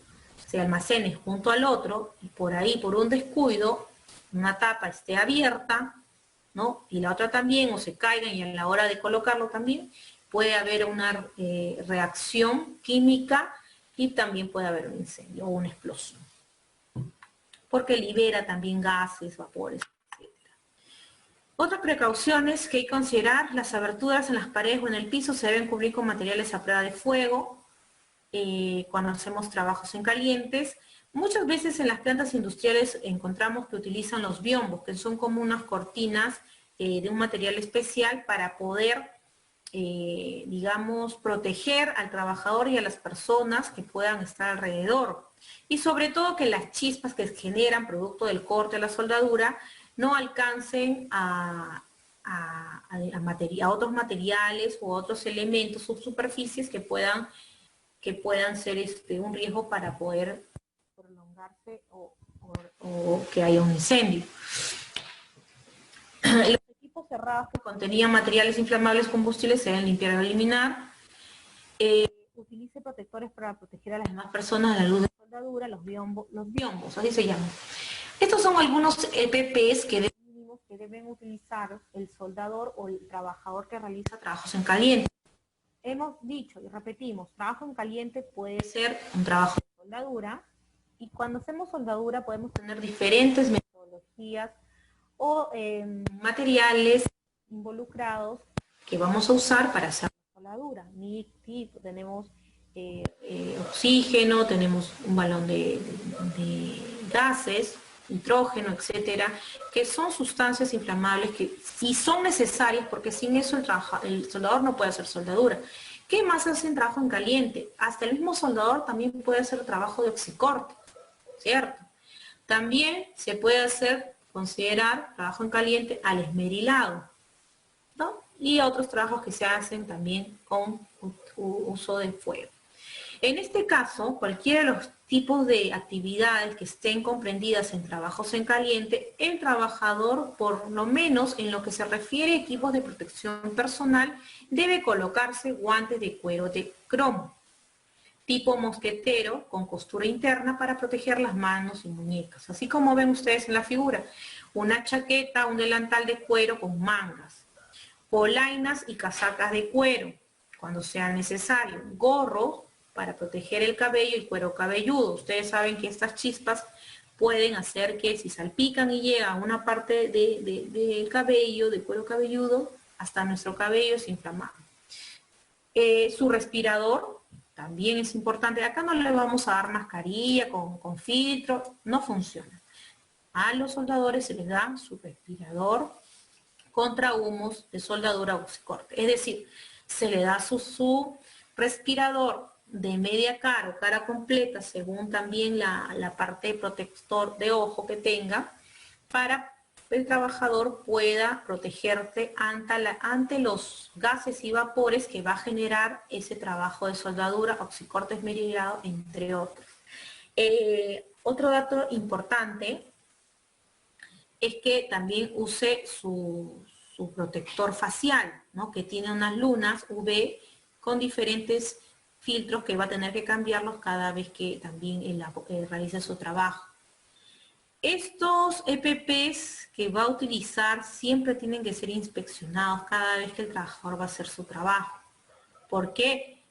se almacene junto al otro y por ahí, por un descuido, una tapa esté abierta, ¿no? Y la otra también, o se caigan y a la hora de colocarlo también, puede haber una reacción química y también puede haber un incendio o una explosión. Porque libera también gases, vapores, etc. Otras precauciones que hay que considerar: las aberturas en las paredes o en el piso se deben cubrir con materiales a prueba de fuego cuando hacemos trabajos en calientes. Muchas veces en las plantas industriales encontramos que utilizan los biombos, que son como unas cortinas de un material especial para poder, digamos, proteger al trabajador y a las personas que puedan estar alrededor. Y sobre todo que las chispas que se generan producto del corte de la soldadura no alcancen a otros materiales o otros elementos, subsuperficies que puedan ser un riesgo para poder prolongarse o que haya un incendio. Los equipos cerrados que contenían materiales inflamables combustibles se deben limpiar y eliminar. Utilice protectores para proteger a las demás personas de la luz de soldadura, los biombos, así se llaman. Estos son algunos EPPs que deben utilizar el soldador o el trabajador que realiza trabajos en caliente. Hemos dicho y repetimos, trabajo en caliente puede ser un trabajo de soldadura, y cuando hacemos soldadura podemos tener diferentes metodologías o materiales involucrados que vamos a usar para hacer soldadura. Tenemos oxígeno, tenemos un balón de gases, nitrógeno, etcétera, que son sustancias inflamables que sí son necesarias, porque sin eso el soldador no puede hacer soldadura. ¿Qué más hacen trabajo en caliente? Hasta el mismo soldador también puede hacer trabajo de oxicorte, ¿cierto? También se puede considerar trabajo en caliente al esmerilado, ¿no? Y otros trabajos que se hacen también con uso de fuego. En este caso, cualquiera de los tipos de actividades que estén comprendidas en trabajos en caliente, el trabajador, por lo menos en lo que se refiere a equipos de protección personal, debe colocarse guantes de cuero de cromo, tipo mosquetero, con costura interna para proteger las manos y muñecas. Así como ven ustedes en la figura, una chaqueta, un delantal de cuero con mangas, polainas y casacas de cuero, cuando sea necesario, gorros para proteger el cabello y cuero cabelludo. Ustedes saben que estas chispas pueden hacer que si salpican y llega a una parte del cabello, del cuero cabelludo, hasta nuestro cabello se inflama. Su respirador también es importante. Acá no le vamos a dar mascarilla con filtro, no funciona. A los soldadores se les da su respirador contra humos de soldadura oxicorte. Es decir, se le da su respirador de media cara o cara completa, según también la parte de protector de ojo que tenga, para que el trabajador pueda protegerte ante los gases y vapores que va a generar ese trabajo de soldadura, oxicorte esmerilado, entre otros. Otro dato importante es que también use su protector facial, ¿no? Que tiene unas lunas UV con diferentes filtros que va a tener que cambiarlos cada vez que también realice su trabajo. Estos EPPs que va a utilizar siempre tienen que ser inspeccionados cada vez que el trabajador va a hacer su trabajo. Porque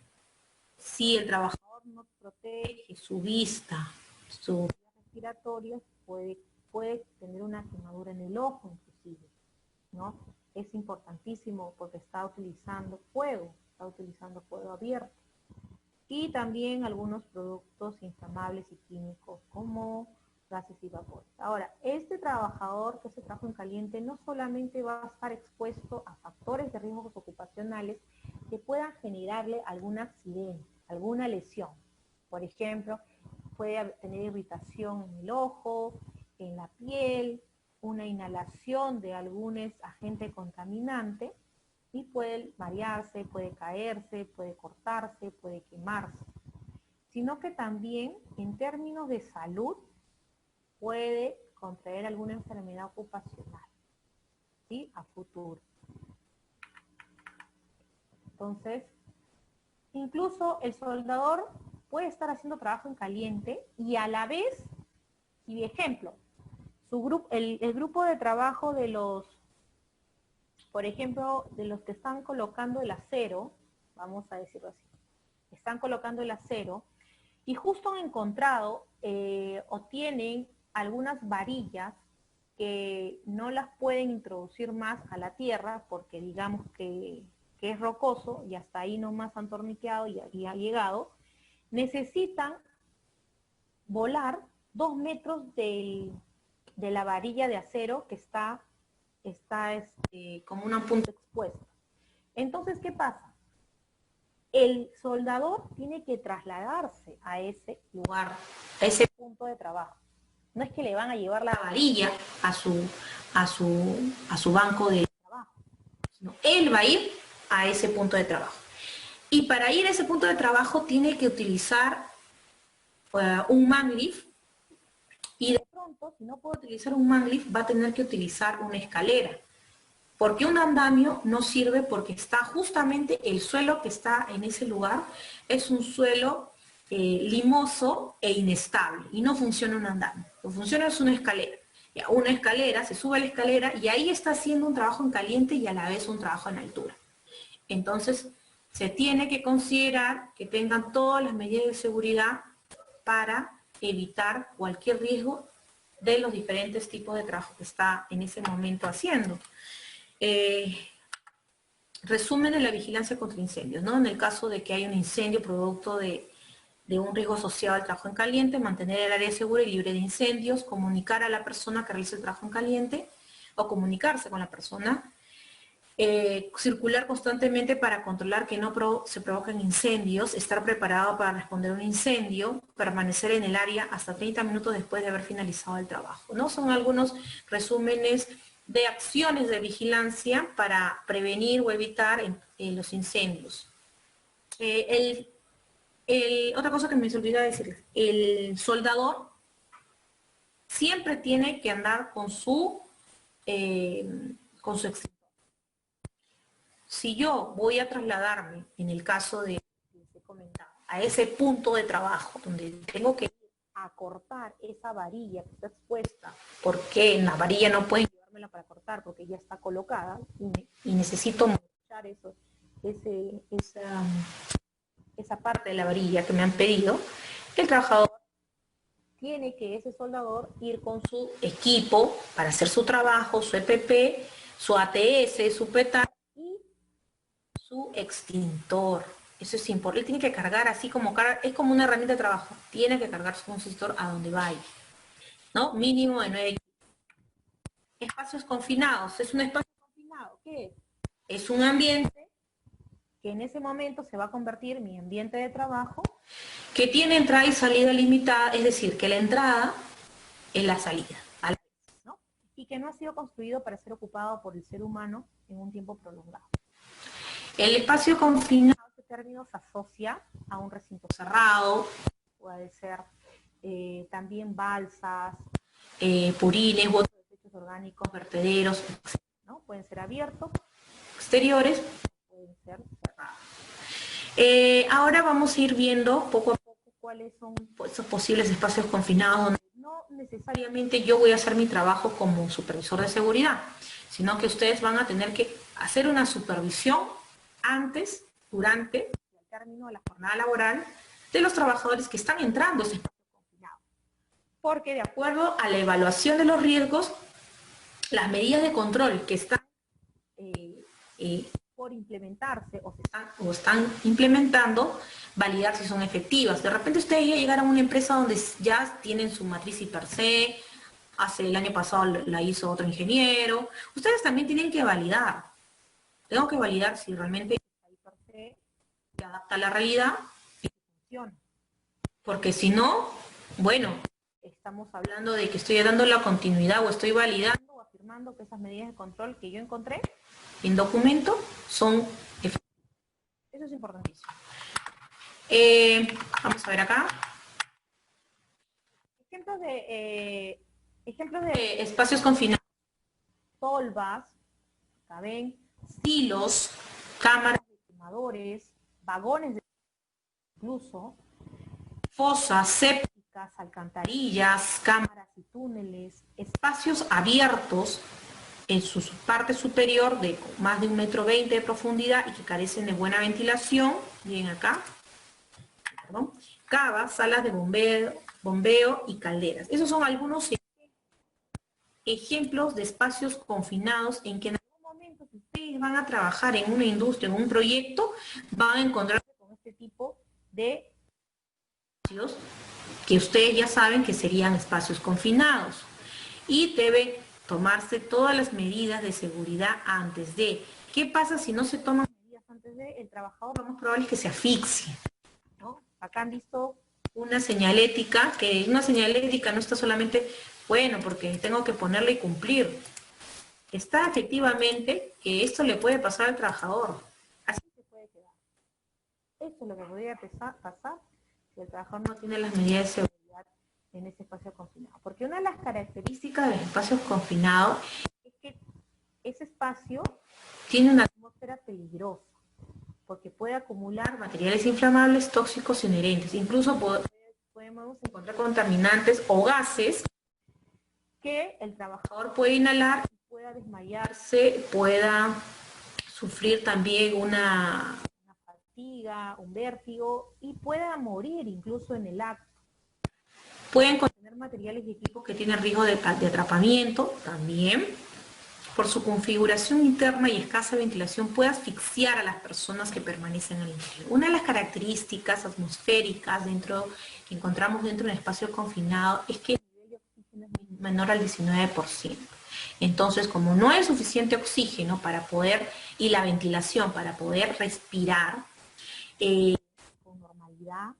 si el trabajador no protege su vista, sus vías respiratorias, puede tener una quemadura en el ojo inclusive, ¿no? Es importantísimo porque está utilizando fuego abierto. Y también algunos productos inflamables y químicos como gases y vapores. Ahora, este trabajador que hace trabajo en caliente no solamente va a estar expuesto a factores de riesgos ocupacionales que puedan generarle algún accidente, alguna lesión, Por ejemplo, puede tener irritación en el ojo, en la piel, una inhalación de algún agente contaminante y puede marearse, puede caerse, puede cortarse, puede quemarse. Sino que también en términos de salud puede contraer alguna enfermedad ocupacional, ¿sí? A futuro. Entonces, incluso el soldador puede estar haciendo trabajo en caliente y a la vez, y ejemplo, el grupo de trabajo de los, por ejemplo, de los que están colocando el acero, vamos a decirlo así, están colocando el acero y justo han encontrado o tienen algunas varillas que no las pueden introducir más a la tierra porque digamos que es rocoso y hasta ahí nomás han torniqueado y ha llegado, necesitan volar 2 metros de la varilla de acero que está como una punta expuesta. Entonces, ¿qué pasa? El soldador tiene que trasladarse a ese lugar, a ese punto de trabajo. No es que le van a llevar la varilla a su banco de trabajo, sino él va a ir a ese punto de trabajo. Y para ir a ese punto de trabajo tiene que utilizar un manglift y de pronto, si no puede utilizar un manglift, va a tener que utilizar una escalera. Porque un andamio no sirve porque está justamente el suelo que está en ese lugar es un suelo limoso e inestable y no funciona un andamio. Lo que funciona es una escalera. Ya, una escalera, se sube a la escalera y ahí está haciendo un trabajo en caliente y a la vez un trabajo en altura. Entonces, se tiene que considerar que tengan todas las medidas de seguridad para evitar cualquier riesgo de los diferentes tipos de trabajo que está en ese momento haciendo. Resumen de la vigilancia contra incendios, ¿no? En el caso de que haya un incendio producto de un riesgo asociado al trabajo en caliente, mantener el área segura y libre de incendios, comunicar a la persona que realiza el trabajo en caliente o comunicarse con la persona, circular constantemente para controlar que no se provoquen incendios, estar preparado para responder a un incendio, permanecer en el área hasta 30 minutos después de haber finalizado el trabajo, ¿no? Son algunos resúmenes de acciones de vigilancia para prevenir o evitar los incendios. Otra cosa que me se olvidó decirles, el soldador siempre tiene que andar con su extintor. Si yo voy a trasladarme, en el caso de que les he comentado, a ese punto de trabajo donde tengo que ir a cortar esa varilla que está expuesta, porque en la varilla no pueden llevármela para cortar porque ya está colocada y necesito modificar esa parte de la varilla que me han pedido, el trabajador tiene que, ese soldador, ir con su equipo para hacer su trabajo, su EPP, su ATS, su PETA y su extintor. Eso es importante. Él tiene que cargar así como es como una herramienta de trabajo. Tiene que cargar su extintor a donde vaya, ¿no? Mínimo de 9 equipos. Espacios confinados. ¿Es un espacio confinado? ¿Qué es? Es un ambiente que en ese momento se va a convertir en mi ambiente de trabajo, que tiene entrada y salida limitada, es decir, que la entrada es la salida, ¿no? Y que no ha sido construido para ser ocupado por el ser humano en un tiempo prolongado. El espacio confinado, este término se asocia a un recinto cerrado, puede ser también balsas, purines u otros desechos orgánicos, vertederos, etc., ¿no? Pueden ser abiertos, exteriores, pueden ser cerrados. Ahora vamos a ir viendo poco a poco cuáles son esos posibles espacios confinados donde no necesariamente yo voy a hacer mi trabajo como supervisor de seguridad, sino que ustedes van a tener que hacer una supervisión antes, durante y al término de la jornada laboral de los trabajadores que están entrando a ese espacio confinado. Porque de acuerdo a la evaluación de los riesgos, las medidas de control que están por implementarse o están implementando, validar si son efectivas. De repente ustedes ya llegaron a una empresa donde ya tienen su matriz y per se, el año pasado la hizo otro ingeniero. Ustedes también tienen que validar. Tengo que validar si realmente esa per se se adapta a la realidad y funciona. Porque si no, bueno, estamos hablando de que estoy dando la continuidad o estoy validando o afirmando que esas medidas de control que yo encontré en documento son efectivas. Eso es importantísimo. Vamos a ver acá. Ejemplos de espacios confinados. Tolvas, acá ven, silos, cámaras de quemadores, vagones de incluso, fosas sépticas, alcantarillas, cámaras y túneles, espacios abiertos en su parte superior de más de 1,20 m de profundidad y que carecen de buena ventilación. Bien acá. Perdón. Cavas, salas de bombeo y calderas. Esos son algunos ejemplos de espacios confinados en que en algún momento, si ustedes van a trabajar en una industria, en un proyecto, van a encontrarse con este tipo de espacios que ustedes ya saben que serían espacios confinados. Y deben tomarse todas las medidas de seguridad antes de. ¿Qué pasa si no se toman medidas antes de? El trabajador lo más probable es que se asfixie, ¿no? Acá han visto una señalética, que una señalética no está solamente, bueno, porque tengo que ponerla y cumplir. Está efectivamente que esto le puede pasar al trabajador. Así se puede quedar. Esto es lo que podría pasar si el trabajador no tiene las medidas de seguridad en ese espacio confinado. Porque una de las características de los espacios confinados es que ese espacio tiene una atmósfera peligrosa, porque puede acumular materiales inflamables, tóxicos inherentes. Incluso podemos encontrar contaminantes o gases que el trabajador puede inhalar y pueda desmayarse, pueda sufrir también una fatiga, un vértigo y pueda morir incluso en el acto. Pueden contener materiales y equipos que tienen riesgo de atrapamiento también. Por su configuración interna y escasa ventilación puede asfixiar a las personas que permanecen al interior. Una de las características atmosféricas que encontramos dentro de un espacio confinado es que el nivel de oxígeno es menor al 19%. Entonces, como no hay suficiente oxígeno para poder, y la ventilación para poder respirar con normalidad,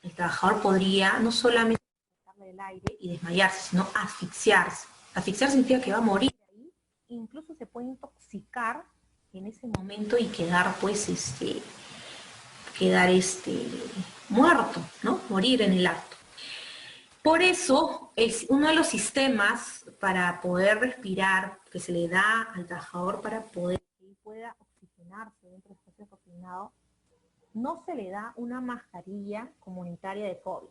el trabajador podría no solamente quitarle el aire y desmayarse, sino asfixiarse. Asfixiar significa que va a morir. Incluso se puede intoxicar en ese momento y quedar pues muerto, ¿no? Morir en el acto. Por eso es uno de los sistemas para poder respirar que se le da al trabajador para poder que pueda oxigenarse dentro del espacio confinado. No se le da una mascarilla comunitaria de COVID.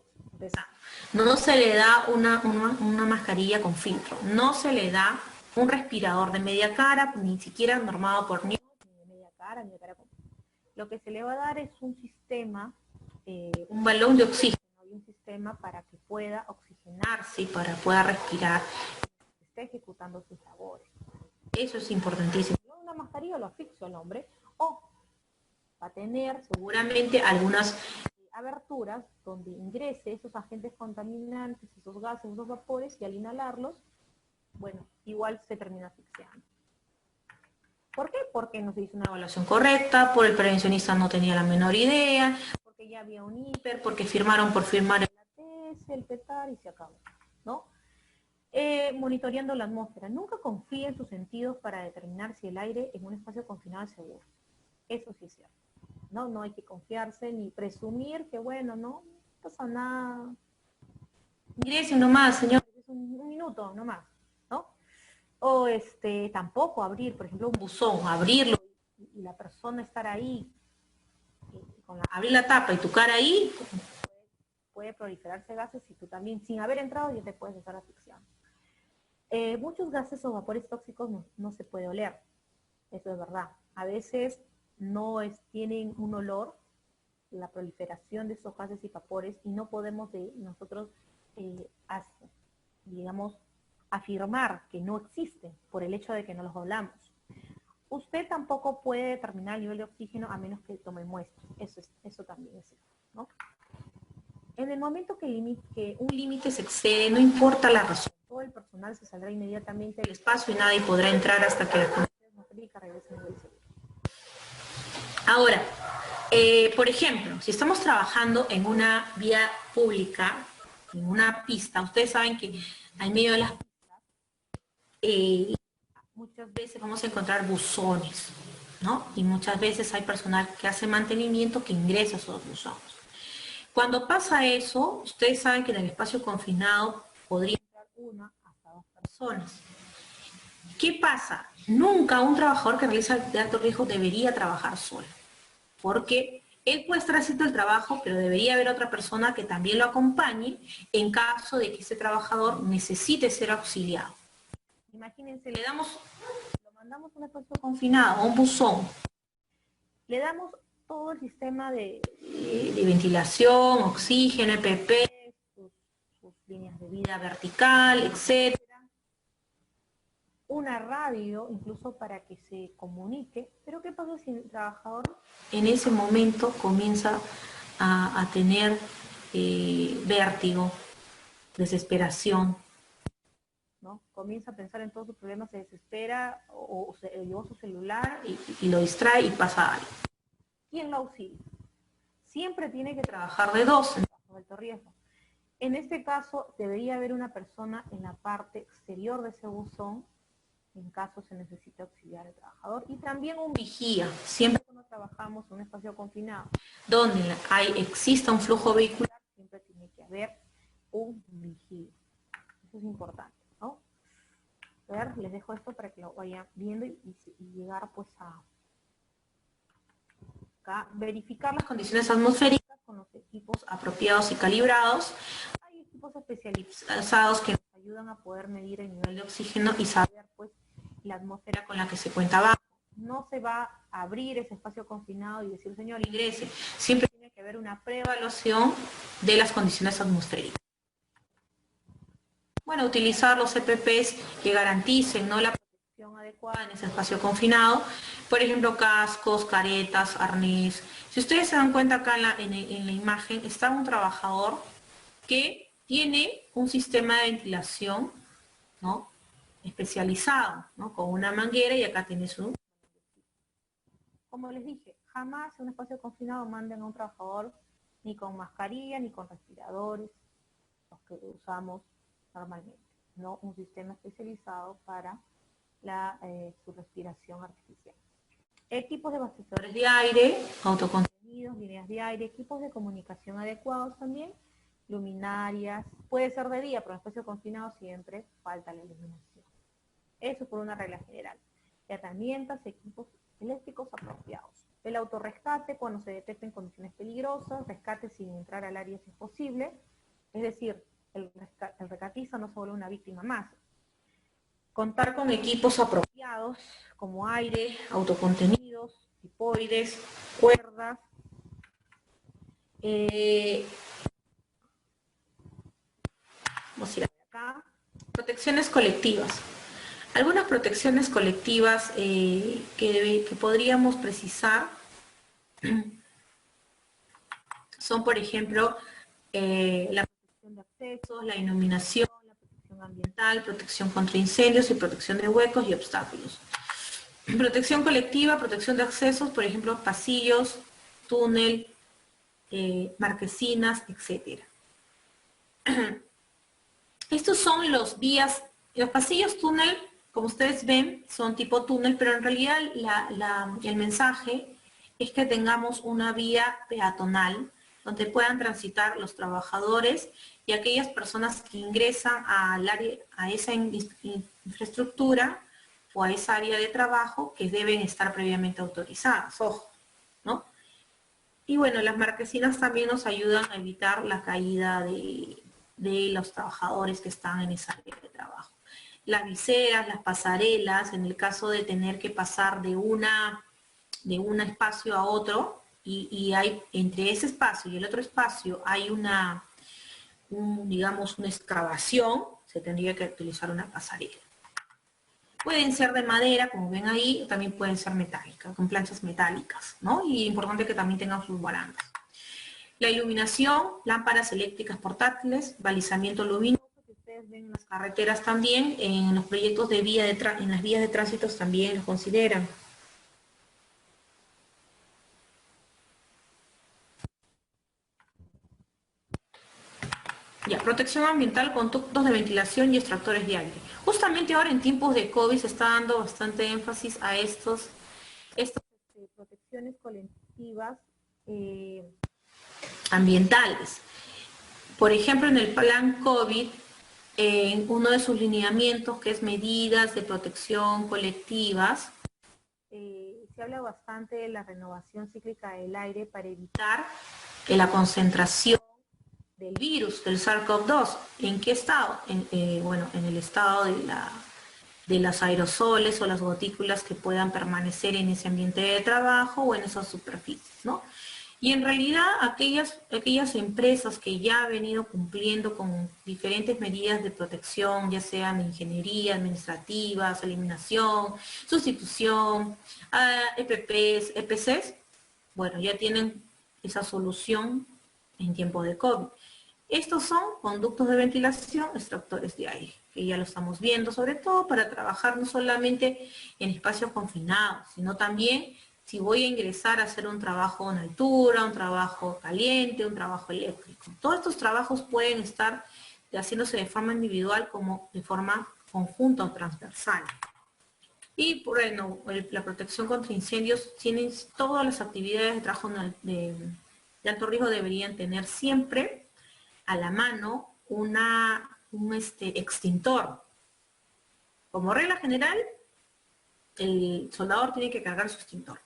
No se le da una mascarilla con filtro. No se le da un respirador de media cara, ni siquiera normado por ni de media cara, ni de cara completa. Lo que se le va a dar es un sistema, un balón de oxígeno y un sistema para que pueda oxigenarse y para pueda respirar y esté ejecutando sus labores. Eso es importantísimo. Una mascarilla lo asfixio al hombre o va a tener seguramente algunas aberturas donde ingrese esos agentes contaminantes, esos gases, esos vapores, y al inhalarlos, bueno, igual se termina asfixiando. ¿Por qué? Porque no se hizo una evaluación correcta, por el prevencionista no tenía la menor idea, porque ya había un hiper, porque firmaron por firmar el ATS, el PETAR y se acabó, ¿no? Monitoreando la atmósfera. Nunca confíe en sus sentidos para determinar si el aire en un espacio confinado es seguro. Eso sí es cierto. No hay que confiarse ni presumir que, bueno, no pasa nada. Ingrese nomás, señor, es un minuto nomás, ¿no? O tampoco abrir, por ejemplo, un buzón, abrirlo y la persona estar ahí, abrir la tapa y tu cara ahí, puede proliferarse gases y tú también, sin haber entrado, ya te puedes estar asfixiando. Muchos gases o vapores tóxicos no se puede oler, eso es verdad. A veces tienen un olor, la proliferación de esos gases y vapores, y no podemos nosotros, digamos, afirmar que no existen por el hecho de que no los olamos. Usted tampoco puede determinar el nivel de oxígeno a menos que tome muestras. Eso también es cierto, ¿no? En el momento que un límite se excede, no importa la razón, todo el personal se saldrá inmediatamente del espacio y nadie podrá entrar hasta que las condiciones no críticas regresen al nivel seguro. Ahora, Por ejemplo, si estamos trabajando en una vía pública, en una pista, ustedes saben que al medio de las muchas veces vamos a encontrar buzones, ¿no? Y muchas veces hay personal que hace mantenimiento que ingresa a esos buzones. Cuando pasa eso, ustedes saben que en el espacio confinado podría entrar una hasta dos personas. ¿Qué pasa? Nunca un trabajador que realiza de alto riesgo debería trabajar solo, porque él puede estar haciendo el trabajo, pero debería haber otra persona que también lo acompañe en caso de que ese trabajador necesite ser auxiliado. Imagínense, lo mandamos a un espacio confinado, a un buzón, le damos todo el sistema de ventilación, oxígeno, EPP, sus líneas de vida vertical, etcétera. Una radio, incluso para que se comunique, pero ¿qué pasa si el trabajador en ese momento comienza a tener vértigo, desesperación, ¿no? Comienza a pensar en todos sus problemas, se desespera o se llevó su celular y lo distrae y pasa algo. ¿Quién lo auxilia? Siempre tiene que trabajar de dos en caso de alto riesgo. En este caso, debería haber una persona en la parte exterior de ese buzón en caso se necesite auxiliar al trabajador, y también un vigía, siempre cuando trabajamos en un espacio confinado, donde exista un flujo vehicular, siempre tiene que haber un vigía. Eso es importante, ¿no? A ver, les dejo esto para que lo vayan viendo y llegar pues a acá, verificar las condiciones atmosféricas con los equipos apropiados y calibrados. Hay equipos especializados que nos ayudan a poder medir el nivel de oxígeno y saber pues la atmósfera con la que se cuenta abajo. No se va a abrir ese espacio confinado y decir, señor, ingrese. Siempre tiene que haber una preevaluación de las condiciones atmosféricas. Bueno, utilizar los EPPs que garanticen, ¿no?, la protección adecuada en ese espacio confinado. Por ejemplo, cascos, caretas, arnés. Si ustedes se dan cuenta acá en la imagen, está un trabajador que tiene un sistema de ventilación, ¿no?, especializado, ¿no?, con una manguera, y acá tiene su... Como les dije, jamás en un espacio confinado manden a un trabajador ni con mascarilla ni con respiradores, los que usamos normalmente, no un sistema especializado para su respiración artificial. Equipos de abastecedores de aire, autocontenidos, líneas de aire, equipos de comunicación adecuados también, luminarias, puede ser de día, pero en espacio confinado siempre falta la iluminación. Eso por una regla general. Herramientas, equipos eléctricos apropiados. El autorrescate cuando se detecten condiciones peligrosas, rescate sin entrar al área si es posible, es decir, el rescatista no se vuelve una víctima más. Contar con equipos apropiados como aire, autocontenidos, hipoides, cuerdas. Vamos a ir acá. Protecciones colectivas. Algunas protecciones colectivas que podríamos precisar son, por ejemplo, la protección de accesos, la iluminación, la protección ambiental, protección contra incendios y protección de huecos y obstáculos. Protección colectiva, protección de accesos, por ejemplo, pasillos, túnel, marquesinas, etc. Estos son los pasillos túnel, como ustedes ven, son tipo túnel, pero en realidad el mensaje es que tengamos una vía peatonal donde puedan transitar los trabajadores y aquellas personas que ingresan al área, a esa infraestructura o a esa área de trabajo, que deben estar previamente autorizadas, ojo, ¿no? Y bueno, las marquesinas también nos ayudan a evitar la caída de los trabajadores que están en esa área de trabajo. Las viseras, las pasarelas, en el caso de tener que pasar de un espacio a otro, y hay entre ese espacio y el otro espacio hay digamos, una excavación, se tendría que utilizar una pasarela. Pueden ser de madera, como ven ahí, también pueden ser metálicas, con planchas metálicas, ¿no? Y importante que también tengan sus barandas. La iluminación, lámparas eléctricas portátiles, balizamiento luminoso, que ustedes ven en las carreteras también, en los proyectos de en las vías de tránsito también los consideran. Ya, protección ambiental, conductos de ventilación y extractores de aire. Justamente ahora en tiempos de COVID se está dando bastante énfasis a estos protecciones colectivas ambientales. Por ejemplo, en el plan COVID, en uno de sus lineamientos, que es medidas de protección colectivas, se habla bastante de la renovación cíclica del aire para evitar que la concentración del virus, del SARS-CoV-2. ¿En qué estado? Bueno, en el estado de las aerosoles o las gotículas que puedan permanecer en ese ambiente de trabajo o en esas superficies, ¿no? Y en realidad aquellas empresas que ya han venido cumpliendo con diferentes medidas de protección, ya sean de ingeniería, administrativas, eliminación, sustitución, EPPs, EPCs, bueno, ya tienen esa solución en tiempo de COVID. Estos son conductos de ventilación, extractores de aire, que ya lo estamos viendo, sobre todo para trabajar no solamente en espacios confinados, sino también si voy a ingresar a hacer un trabajo en altura, un trabajo caliente, un trabajo eléctrico. Todos estos trabajos pueden estar haciéndose de forma individual como de forma conjunta o transversal. Y bueno, la protección contra incendios, tienen todas las actividades de trabajo de alto riesgo deberían tener siempre a la mano un extintor. Como regla general, el soldador tiene que cargar su extintor.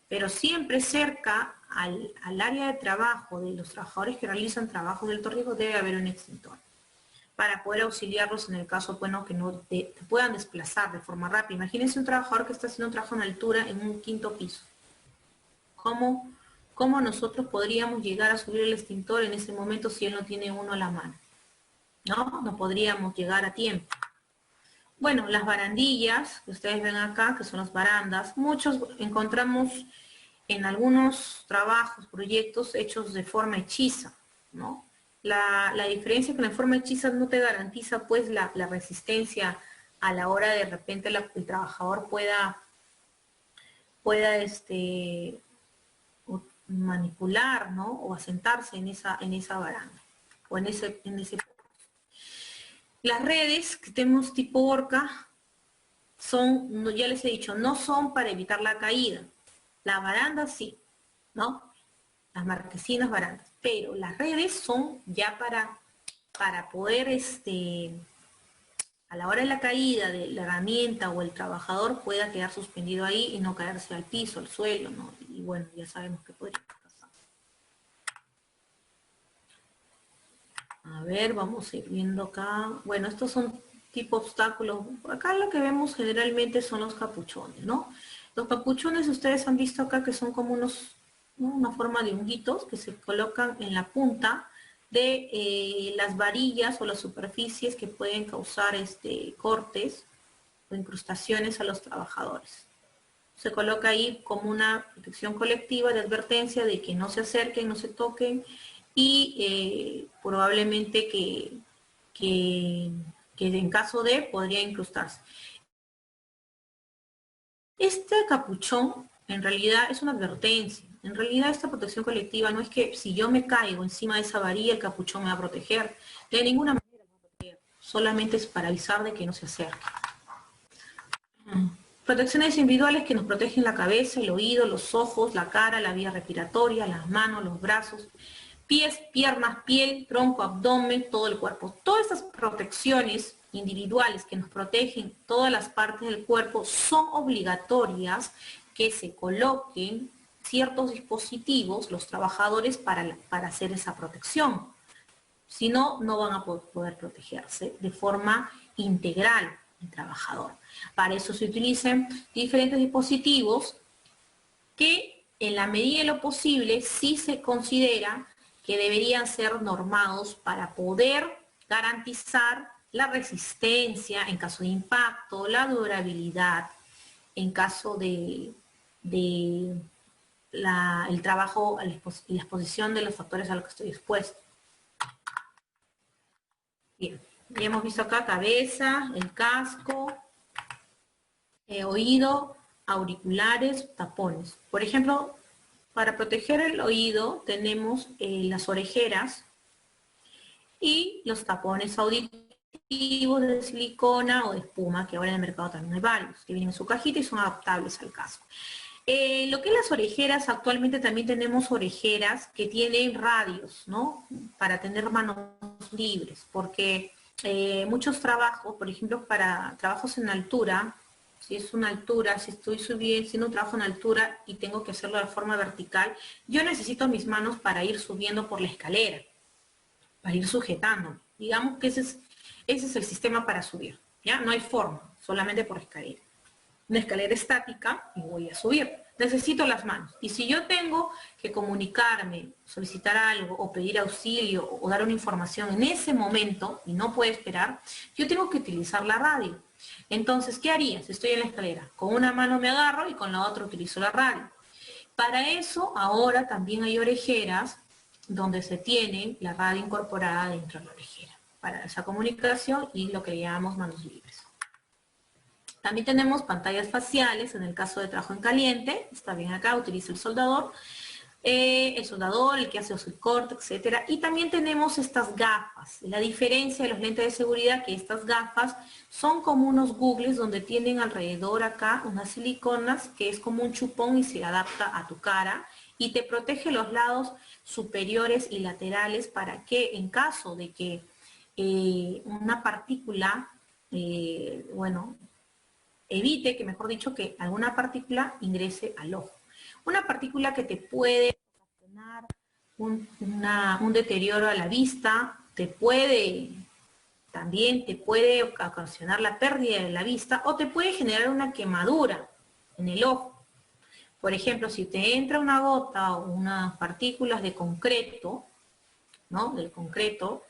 Pero siempre cerca al área de trabajo de los trabajadores que realizan trabajos de alto riesgo debe haber un extintor para poder auxiliarlos en el caso, bueno, que no te puedan desplazar de forma rápida. Imagínense un trabajador que está haciendo un trabajo en altura en un quinto piso. ¿Cómo nosotros podríamos llegar a subir el extintor en ese momento si él no tiene uno a la mano? No podríamos llegar a tiempo. Bueno, las barandillas, que ustedes ven acá, que son las barandas, muchos encontramos en algunos trabajos, proyectos hechos de forma hechiza, ¿no? La diferencia es que la forma hechiza no te garantiza pues la resistencia a la hora de repente el trabajador pueda manipular, ¿no? O asentarse en esa baranda o en ese. Las redes que tenemos tipo orca son, ya les he dicho, no son para evitar la caída. La baranda sí, ¿no? Las marquesinas, barandas, pero las redes son ya para poder, a la hora de la caída de la herramienta o el trabajador pueda quedar suspendido ahí y no caerse al piso, al suelo, ¿no? Y bueno, ya sabemos que podría pasar. A ver, vamos a ir viendo acá. Bueno, estos son tipo obstáculos. Acá lo que vemos generalmente son los capuchones, ¿no? Los capuchones ustedes han visto acá que son como unos, ¿no? Una forma de honguitos que se colocan en la punta de las varillas o las superficies que pueden causar cortes o incrustaciones a los trabajadores. Se coloca ahí como una protección colectiva de advertencia de que no se acerquen, no se toquen y probablemente que en caso de podría incrustarse. Este capuchón en realidad es una advertencia. En realidad esta protección colectiva no es que si yo me caigo encima de esa varilla el capuchón me va a proteger. De ninguna manera me va a proteger. Solamente es para avisar de que no se acerque. Protecciones individuales que nos protegen la cabeza, el oído, los ojos, la cara, la vía respiratoria, las manos, los brazos, pies, piernas, piel, tronco, abdomen, todo el cuerpo. Todas estas protecciones individuales que nos protegen todas las partes del cuerpo son obligatorias que se coloquen ciertos dispositivos, los trabajadores, para hacer esa protección. Si no, no van a poder protegerse de forma integral el trabajador. Para eso se utilizan diferentes dispositivos que en la medida de lo posible sí se considera que deberían ser normados para poder garantizar la resistencia en caso de impacto, la durabilidad, en caso de el trabajo y la exposición de los factores a los que estoy expuesto. Bien, ya hemos visto acá cabeza, el casco, oído, auriculares, tapones. Por ejemplo, para proteger el oído tenemos las orejeras y los tapones auditivos de silicona o de espuma, que ahora en el mercado también hay varios, que vienen en su cajita y son adaptables al casco. Lo que es las orejeras, actualmente también tenemos orejeras que tienen radios, ¿no? Para tener manos libres, porque muchos trabajos, por ejemplo, para trabajos en altura, si es una altura, si estoy haciendo un trabajo en altura y tengo que hacerlo de forma vertical, yo necesito mis manos para ir subiendo por la escalera, para ir sujetando. Digamos que ese es el sistema para subir, ¿ya? No hay forma, solamente por escalera. Una escalera estática y voy a subir. Necesito las manos. Y si yo tengo que comunicarme, solicitar algo o pedir auxilio o dar una información en ese momento y no puedo esperar, yo tengo que utilizar la radio. Entonces, ¿qué haría si estoy en la escalera? Con una mano me agarro y con la otra utilizo la radio. Para eso, ahora también hay orejeras donde se tiene la radio incorporada dentro de la orejera para esa comunicación y lo que le llamamos manos libres. También tenemos pantallas faciales, en el caso de trabajo en caliente, está bien acá, utiliza el soldador, el que hace el corte, etcétera. Y también tenemos estas gafas. La diferencia de los lentes de seguridad, que estas gafas son como unos googles donde tienen alrededor acá unas siliconas, que es como un chupón y se adapta a tu cara y te protege los lados superiores y laterales para que en caso de que una partícula, evite que, mejor dicho, que alguna partícula ingrese al ojo. Una partícula que te puede ocasionar un deterioro a la vista, también te puede ocasionar la pérdida de la vista o te puede generar una quemadura en el ojo. Por ejemplo, si te entra una gota o unas partículas de concreto, ¿no? Del concreto,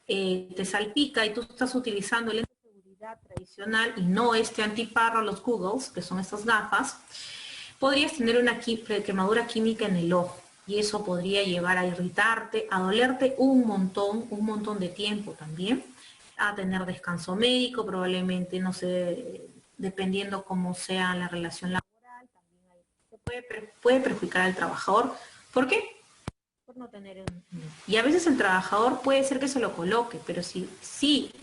te salpica y tú estás utilizando el lente de seguridad tradicional y no este antiparro, los Googles, que son estas gafas, podrías tener una quemadura química en el ojo y eso podría llevar a irritarte, a dolerte un montón de tiempo también, a tener descanso médico, probablemente, no sé, dependiendo cómo sea la relación laboral, también puede perjudicar al trabajador. ¿Por qué? Por no tener y a veces el trabajador puede ser que se lo coloque, pero si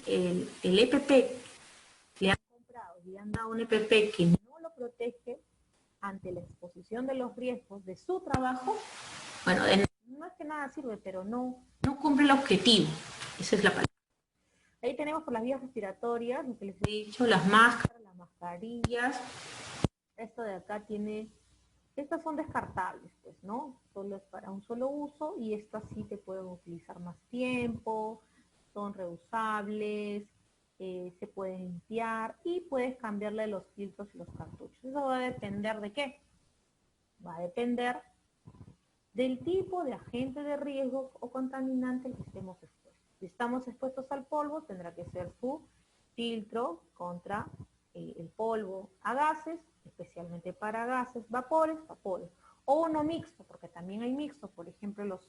el EPP le han comprado y le han dado un EPP que no lo protege ante la exposición de los riesgos de su trabajo, bueno, no es que nada sirve, pero no cumple el objetivo. Esa es la palabra. Ahí tenemos por las vías respiratorias, lo que les he dicho, las máscaras, las mascarillas. Esto de acá estas son descartables, pues, ¿no? Solo es para un solo uso y estas sí te pueden utilizar más tiempo, son reusables, se pueden limpiar y puedes cambiarle los filtros y los cartuchos. Eso va a depender de qué. Va a depender del tipo de agente de riesgo o contaminante al que estemos expuestos. Si estamos expuestos al polvo, tendrá que ser su filtro contra el polvo a gases, especialmente para gases, vapores, o uno mixto, porque también hay mixtos, por ejemplo los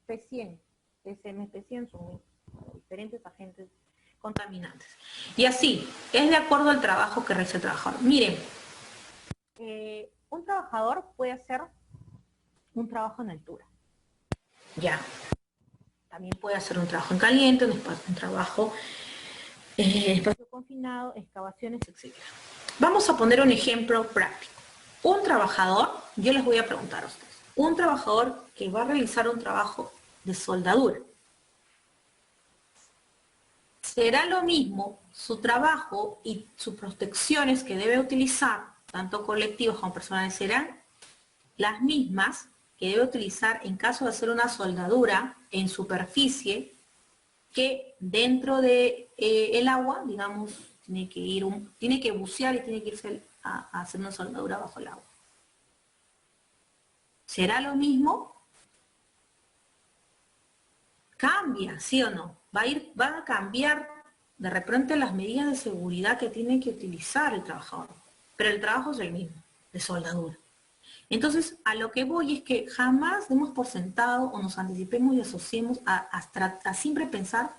P100, SMP100 son diferentes agentes contaminantes. Y así, es de acuerdo al trabajo que realiza el trabajador. Miren, un trabajador puede hacer un trabajo en altura. Ya. También puede hacer un trabajo en caliente, un trabajo espacio confinado, excavaciones, etc. Vamos a poner un ejemplo práctico. Un trabajador, yo les voy a preguntar a ustedes, un trabajador que va a realizar un trabajo de soldadura, ¿será lo mismo su trabajo y sus protecciones que debe utilizar, tanto colectivos como personales, serán las mismas que debe utilizar en caso de hacer una soldadura en superficie que dentro de el agua, digamos, tiene que bucear y tiene que irse a hacer una soldadura bajo el agua? ¿Será lo mismo? Cambia, ¿sí o no? Va a cambiar de repente las medidas de seguridad que tiene que utilizar el trabajador, pero el trabajo es el mismo, de soldadura. Entonces, a lo que voy es que jamás demos por sentado o nos anticipemos y asociemos a siempre pensar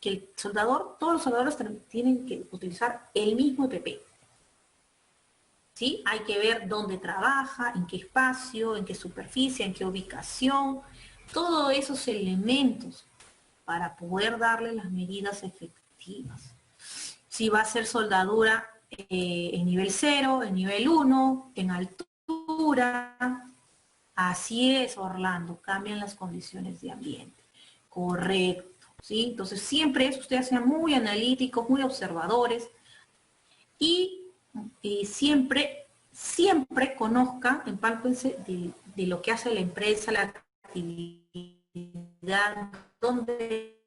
que el soldador, todos los soldadores tienen que utilizar el mismo EPP. ¿Sí? Hay que ver dónde trabaja, en qué espacio, en qué superficie, en qué ubicación, todos esos elementos para poder darle las medidas efectivas. Si va a ser soldadura en nivel 0, en nivel 1, en altura. Así es, Orlando, cambian las condiciones de ambiente. Correcto, ¿sí? Entonces siempre es, ustedes sean muy analíticos, muy observadores y siempre conozcan, empálpense de lo que hace la empresa, la actividad, dónde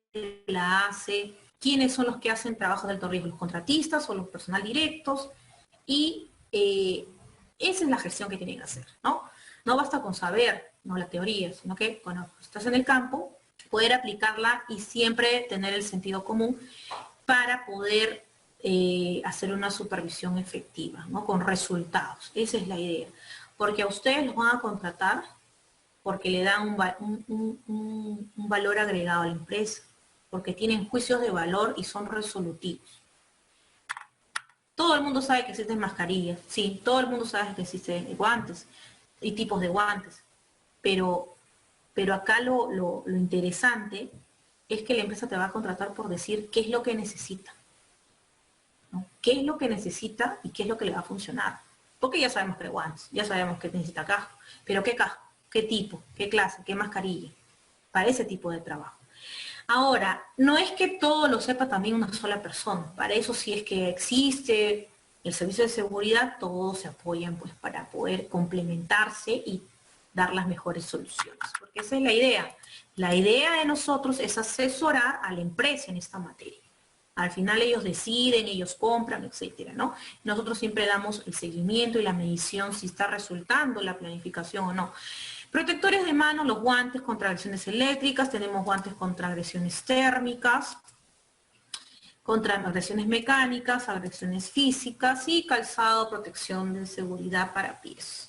la hace, quiénes son los que hacen trabajos de alto riesgo, los contratistas o los personal directos, y esa es la gestión que tienen que hacer, ¿no? No basta con saber, no la teoría, sino que cuando estás en el campo, poder aplicarla y siempre tener el sentido común para poder hacer una supervisión efectiva, ¿no? Con resultados. Esa es la idea. Porque a ustedes los van a contratar porque le dan un valor agregado a la empresa, porque tienen juicios de valor y son resolutivos. Todo el mundo sabe que existen mascarillas, sí, todo el mundo sabe que existen guantes y tipos de guantes, pero acá lo interesante es que la empresa te va a contratar por decir qué es lo que necesita, ¿no? ¿Qué es lo que necesita y qué es lo que le va a funcionar? Porque ya sabemos que hay guantes, ya sabemos que necesita casco, pero ¿qué casco? ¿Qué tipo? ¿Qué clase? ¿Qué mascarilla? Para ese tipo de trabajo. Ahora, no es que todo lo sepa también una sola persona. Para eso, si es que existe el servicio de seguridad, todos se apoyan pues para poder complementarse y dar las mejores soluciones. Porque esa es la idea. La idea de nosotros es asesorar a la empresa en esta materia. Al final ellos deciden, ellos compran, etcétera, ¿no? Nosotros siempre damos el seguimiento y la medición si está resultando la planificación o no. Protectores de mano, los guantes contra agresiones eléctricas, tenemos guantes contra agresiones térmicas, contra agresiones mecánicas, agresiones físicas y calzado, protección de seguridad para pies.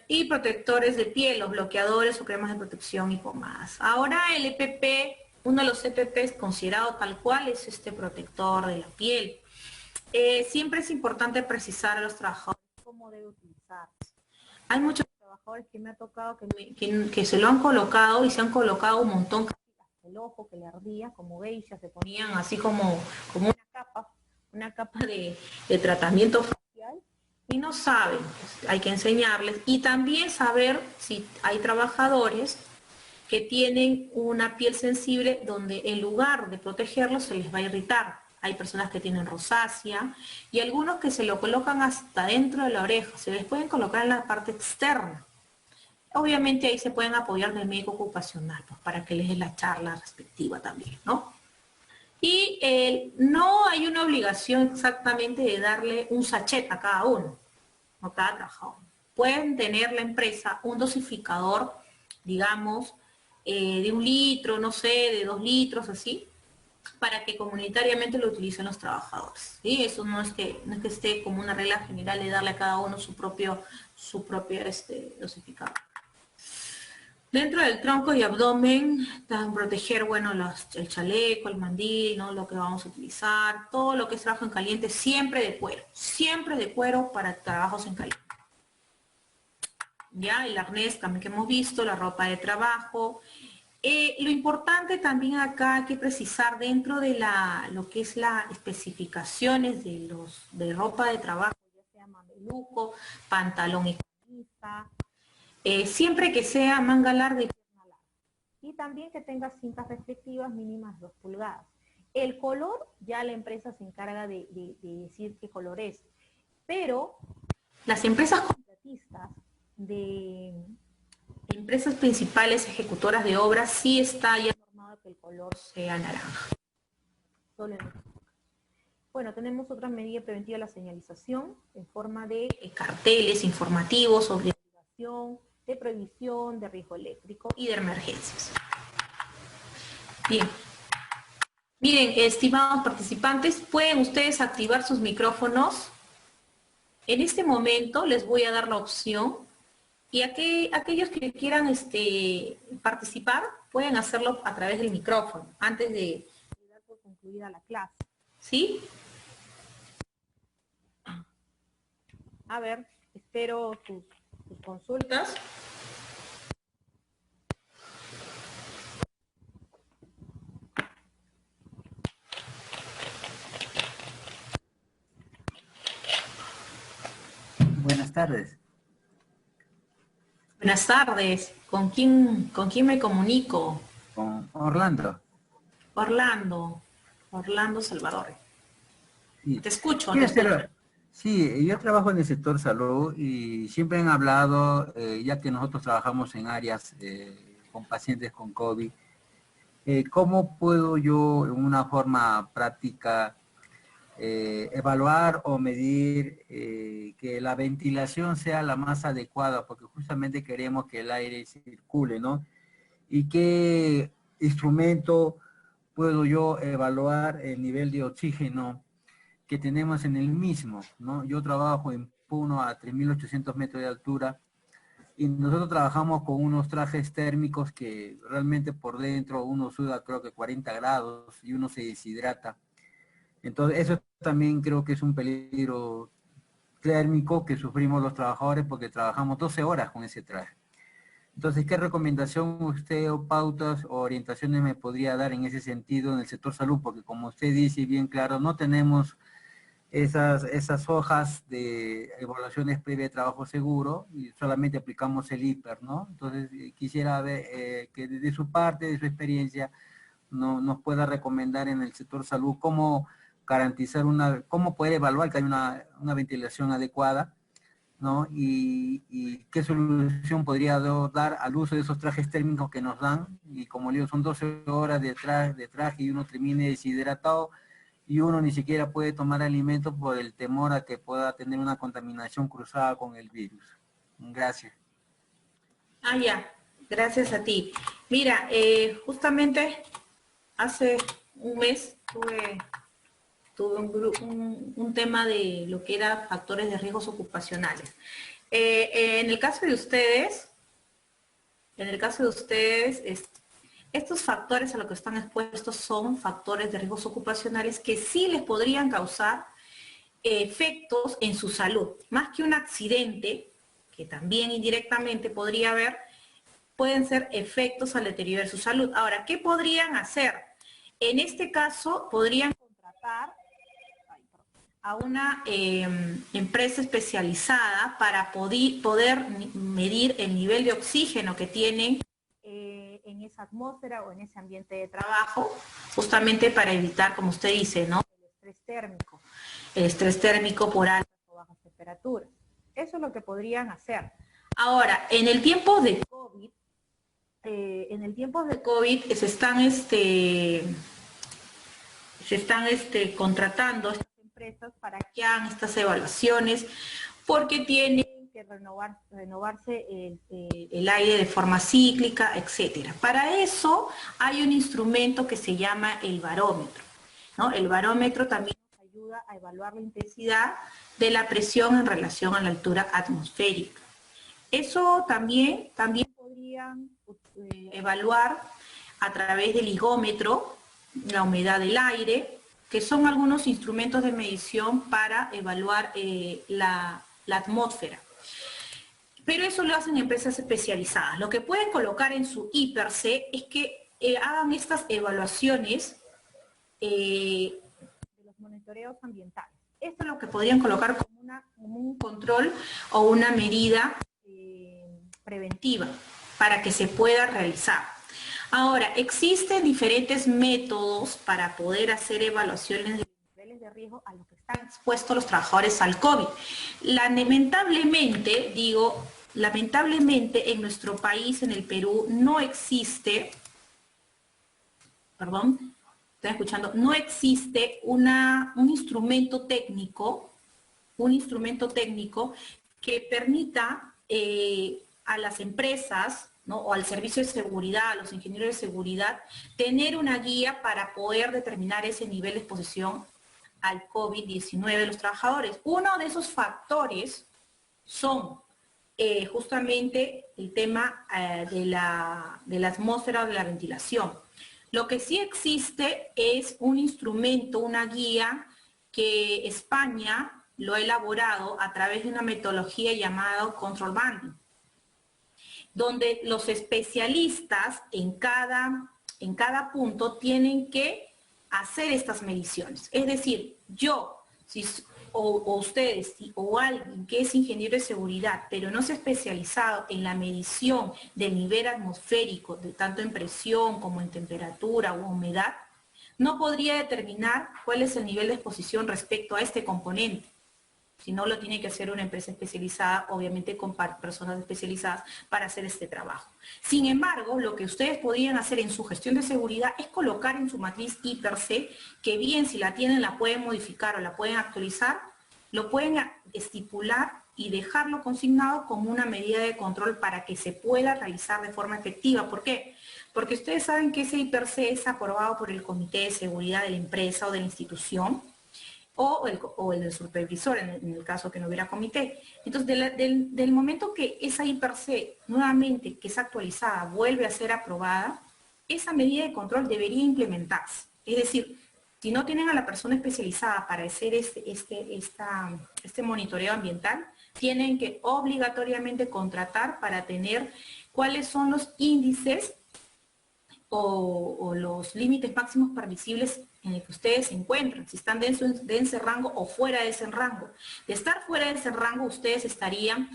Y protectores de piel, los bloqueadores o cremas de protección y pomadas. Ahora el EPP, uno de los EPPs considerado tal cual es este protector de la piel. Siempre es importante precisar a los trabajadores cómo debe utilizarse. Hay muchos trabajadores que me ha tocado que se lo han colocado y se han colocado un montón, el ojo que le ardía, como geisha, se ponían así como una capa de tratamiento facial y no saben, pues, hay que enseñarles y también saber si hay trabajadores que tienen una piel sensible donde en lugar de protegerlos se les va a irritar. Hay personas que tienen rosácea y algunos que se lo colocan hasta dentro de la oreja, se les pueden colocar en la parte externa. Obviamente ahí se pueden apoyar del médico ocupacional, pues, para que les dé la charla respectiva también, ¿no? Y no hay una obligación exactamente de darle un sachet a cada uno, a cada trabajador. Pueden tener la empresa un dosificador, digamos, de 1 litro, no sé, de 2 litros, así, para que comunitariamente lo utilicen los trabajadores. ¿Sí? Eso no es que esté como una regla general de darle a cada uno su propio dosificador. Dentro del tronco y abdomen, proteger, bueno, el chaleco, el mandil, ¿no? Lo que vamos a utilizar, todo lo que es trabajo en caliente, siempre de cuero para trabajos en caliente. Ya, el arnés también que hemos visto, la ropa de trabajo. Lo importante también acá hay que precisar dentro de lo que es las especificaciones de ropa de trabajo, ya sea mameluco, pantalón y camisa, siempre que sea manga larga y pierna larga. Y también que tenga cintas respectivas mínimas 2 pulgadas. El color, ya la empresa se encarga de decir qué color es. Pero las empresas contratistas de empresas principales ejecutoras de obras sí está ya normado que el color sea naranja. Solo en estos casos. Bueno, tenemos otra medida preventiva de la señalización en forma de carteles informativos sobre obligación, de prohibición, de riesgo eléctrico y de emergencias. Bien. Miren, estimados participantes, pueden ustedes activar sus micrófonos. En este momento les voy a dar la opción y aquellos que quieran participar pueden hacerlo a través del micrófono antes de dar por concluida la clase. ¿Sí? A ver, espero tus consultas. tardes. Buenas tardes. ¿Con quién me comunico? Con Orlando. Orlando Salvador. Sí. Te escucho, te Quiero escucho. sí, yo trabajo en el sector salud y siempre han hablado, ya que nosotros trabajamos en áreas con pacientes con COVID, ¿cómo puedo yo en una forma práctica evaluar o medir que la ventilación sea la más adecuada? Porque justamente queremos que el aire circule, ¿no? ¿Y qué instrumento puedo yo evaluar el nivel de oxígeno que tenemos en el mismo, ¿no? Yo trabajo en Puno a 3.800 metros de altura y nosotros trabajamos con unos trajes térmicos que realmente por dentro uno suda creo que 40 grados y uno se deshidrata. Entonces eso también creo que es un peligro térmico que sufrimos los trabajadores porque trabajamos 12 horas con ese traje. Entonces, ¿qué recomendación usted o pautas o orientaciones me podría dar en ese sentido en el sector salud? Porque como usted dice bien claro, no tenemos esas hojas de evaluaciones previas de trabajo seguro y solamente aplicamos el hiper, ¿no? Entonces, quisiera ver que desde su parte, de su experiencia, nos pueda recomendar en el sector salud cómo garantizar cómo poder evaluar que hay una ventilación adecuada, ¿no? Y qué solución podría dar al uso de esos trajes térmicos que nos dan, y como le digo, son 12 horas de traje y uno termine deshidratado, y uno ni siquiera puede tomar alimentos por el temor a que pueda tener una contaminación cruzada con el virus. Gracias. Ya, gracias a ti. Mira, justamente hace un mes tuve un tema de lo que era factores de riesgos ocupacionales. En el caso de ustedes, estos factores a los que están expuestos son factores de riesgos ocupacionales que sí les podrían causar efectos en su salud. Más que un accidente, que también indirectamente podría haber, pueden ser efectos al deterioro de su salud. Ahora, ¿qué podrían hacer? En este caso, podrían contratar a una empresa especializada para poder medir el nivel de oxígeno que tienen en esa atmósfera o en ese ambiente de trabajo, justamente para evitar, como usted dice, ¿no? El estrés térmico por altas o bajas temperaturas. Eso es lo que podrían hacer. Ahora, en el tiempo de COVID, se están contratando estas empresas para que hagan estas evaluaciones, porque tienen que renovarse el aire de forma cíclica, etcétera. Para eso hay un instrumento que se llama el barómetro, ¿no? El barómetro también nos ayuda a evaluar la intensidad de la presión en relación a la altura atmosférica. Eso también podrían evaluar a través del higómetro la humedad del aire, que son algunos instrumentos de medición para evaluar la atmósfera. Pero eso lo hacen empresas especializadas. Lo que pueden colocar en su IPERC es que hagan estas evaluaciones de los monitoreos ambientales. Esto es lo que podrían colocar como un control o una medida preventiva para que se pueda realizar. Ahora, existen diferentes métodos para poder hacer evaluaciones de niveles de riesgo a los que están expuestos los trabajadores al COVID. Lamentablemente en nuestro país, en el Perú, no existe, no existe un instrumento técnico que permita a las empresas, ¿no? O al servicio de seguridad, a los ingenieros de seguridad, tener una guía para poder determinar ese nivel de exposición al COVID-19 de los trabajadores. Uno de esos factores son justamente el tema de la atmósfera o de la ventilación. Lo que sí existe es un instrumento, una guía que España lo ha elaborado a través de una metodología llamada Control Banding, donde los especialistas en cada punto tienen que hacer estas mediciones. Es decir, o ustedes o alguien que es ingeniero de seguridad, pero no se ha especializado en la medición del nivel atmosférico, de tanto en presión como en temperatura o humedad, no podría determinar cuál es el nivel de exposición respecto a este componente. Si no, lo tiene que hacer una empresa especializada, obviamente con personas especializadas para hacer este trabajo. Sin embargo, lo que ustedes podrían hacer en su gestión de seguridad es colocar en su matriz I/C, que bien si la tienen la pueden modificar o la pueden actualizar, lo pueden estipular y dejarlo consignado como una medida de control para que se pueda realizar de forma efectiva. ¿Por qué? Porque ustedes saben que ese I/C es aprobado por el Comité de Seguridad de la empresa o de la institución, o el del supervisor, en el caso que no hubiera comité. Entonces, del momento que esa I/C nuevamente, que es actualizada, vuelve a ser aprobada, esa medida de control debería implementarse. Es decir, si no tienen a la persona especializada para hacer este monitoreo ambiental, tienen que obligatoriamente contratar para tener cuáles son los índices o los límites máximos permisibles en el que ustedes se encuentran, si están dentro de ese rango o fuera de ese rango. De estar fuera de ese rango, ustedes estarían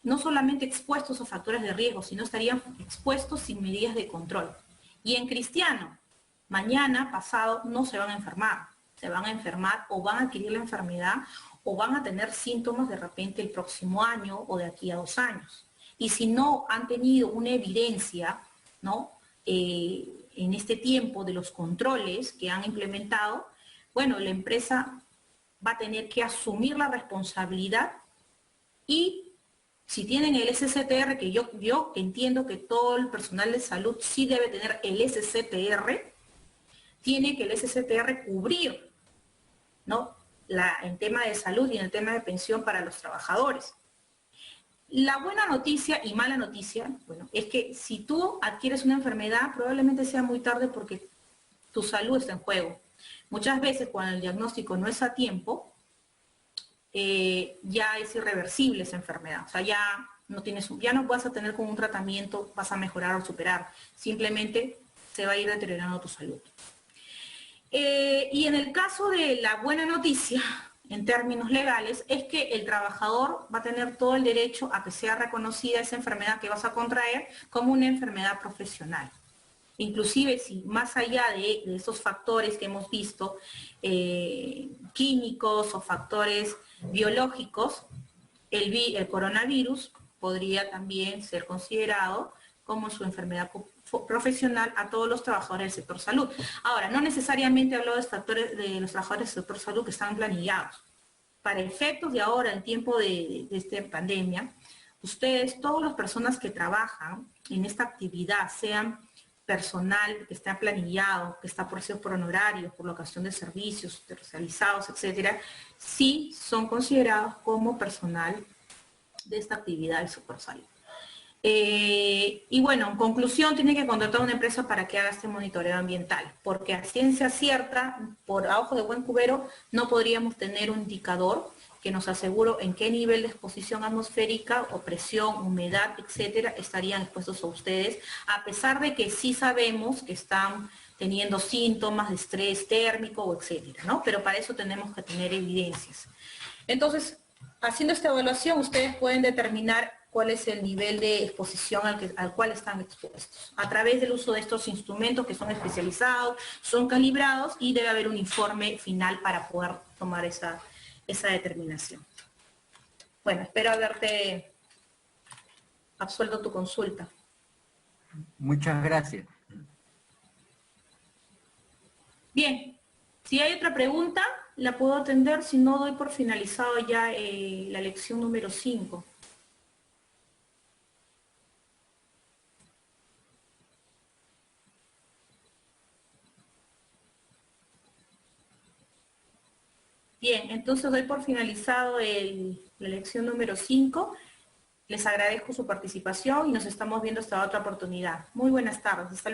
no solamente expuestos a factores de riesgo, sino estarían expuestos sin medidas de control. Y en cristiano, mañana, pasado, no se van a enfermar. Se van a enfermar o van a adquirir la enfermedad o van a tener síntomas de repente el próximo año o de aquí a 2 años. Y si no han tenido una evidencia, ¿no?, en este tiempo de los controles que han implementado, bueno, la empresa va a tener que asumir la responsabilidad y si tienen el SCTR, que yo entiendo que todo el personal de salud sí debe tener el SCTR, tiene que el SCTR cubrir, ¿no?, en tema de salud y en el tema de pensión para los trabajadores. La buena noticia y mala noticia, bueno, es que si tú adquieres una enfermedad, probablemente sea muy tarde porque tu salud está en juego. Muchas veces cuando el diagnóstico no es a tiempo, ya es irreversible esa enfermedad. O sea, ya no vas a tener como un tratamiento, vas a mejorar o superar. Simplemente se va a ir deteriorando tu salud. Y en el caso de la buena noticia, en términos legales, es que el trabajador va a tener todo el derecho a que sea reconocida esa enfermedad que vas a contraer como una enfermedad profesional. Inclusive si más allá de esos factores que hemos visto, químicos o factores biológicos, el coronavirus podría también ser considerado como su enfermedad profesional a todos los trabajadores del sector salud. Ahora, no necesariamente hablo de los trabajadores del sector salud que están planillados. Para efectos de ahora, en tiempo de esta pandemia, ustedes, todas las personas que trabajan en esta actividad, sean personal que está planillado, que está por ser por honorarios, por locación de servicios tercerizados, etcétera, sí son considerados como personal de esta actividad del sector salud. Y bueno, en conclusión, tiene que contratar una empresa para que haga este monitoreo ambiental, porque a ciencia cierta, a ojo de buen cubero, no podríamos tener un indicador que nos asegure en qué nivel de exposición atmosférica o presión, humedad, etcétera, estarían expuestos a ustedes, a pesar de que sí sabemos que están teniendo síntomas de estrés térmico, etcétera, ¿no? Pero para eso tenemos que tener evidencias. Entonces, haciendo esta evaluación, ustedes pueden determinar cuál es el nivel de exposición al cual están expuestos, a través del uso de estos instrumentos que son especializados, son calibrados y debe haber un informe final para poder tomar esa determinación. Bueno, espero haberte absuelto tu consulta. Muchas gracias. Bien, si hay otra pregunta, la puedo atender, si no doy por finalizado ya la lección número 5. Bien, entonces doy por finalizado la lección número 5. Les agradezco su participación y nos estamos viendo hasta otra oportunidad. Muy buenas tardes. Hasta luego.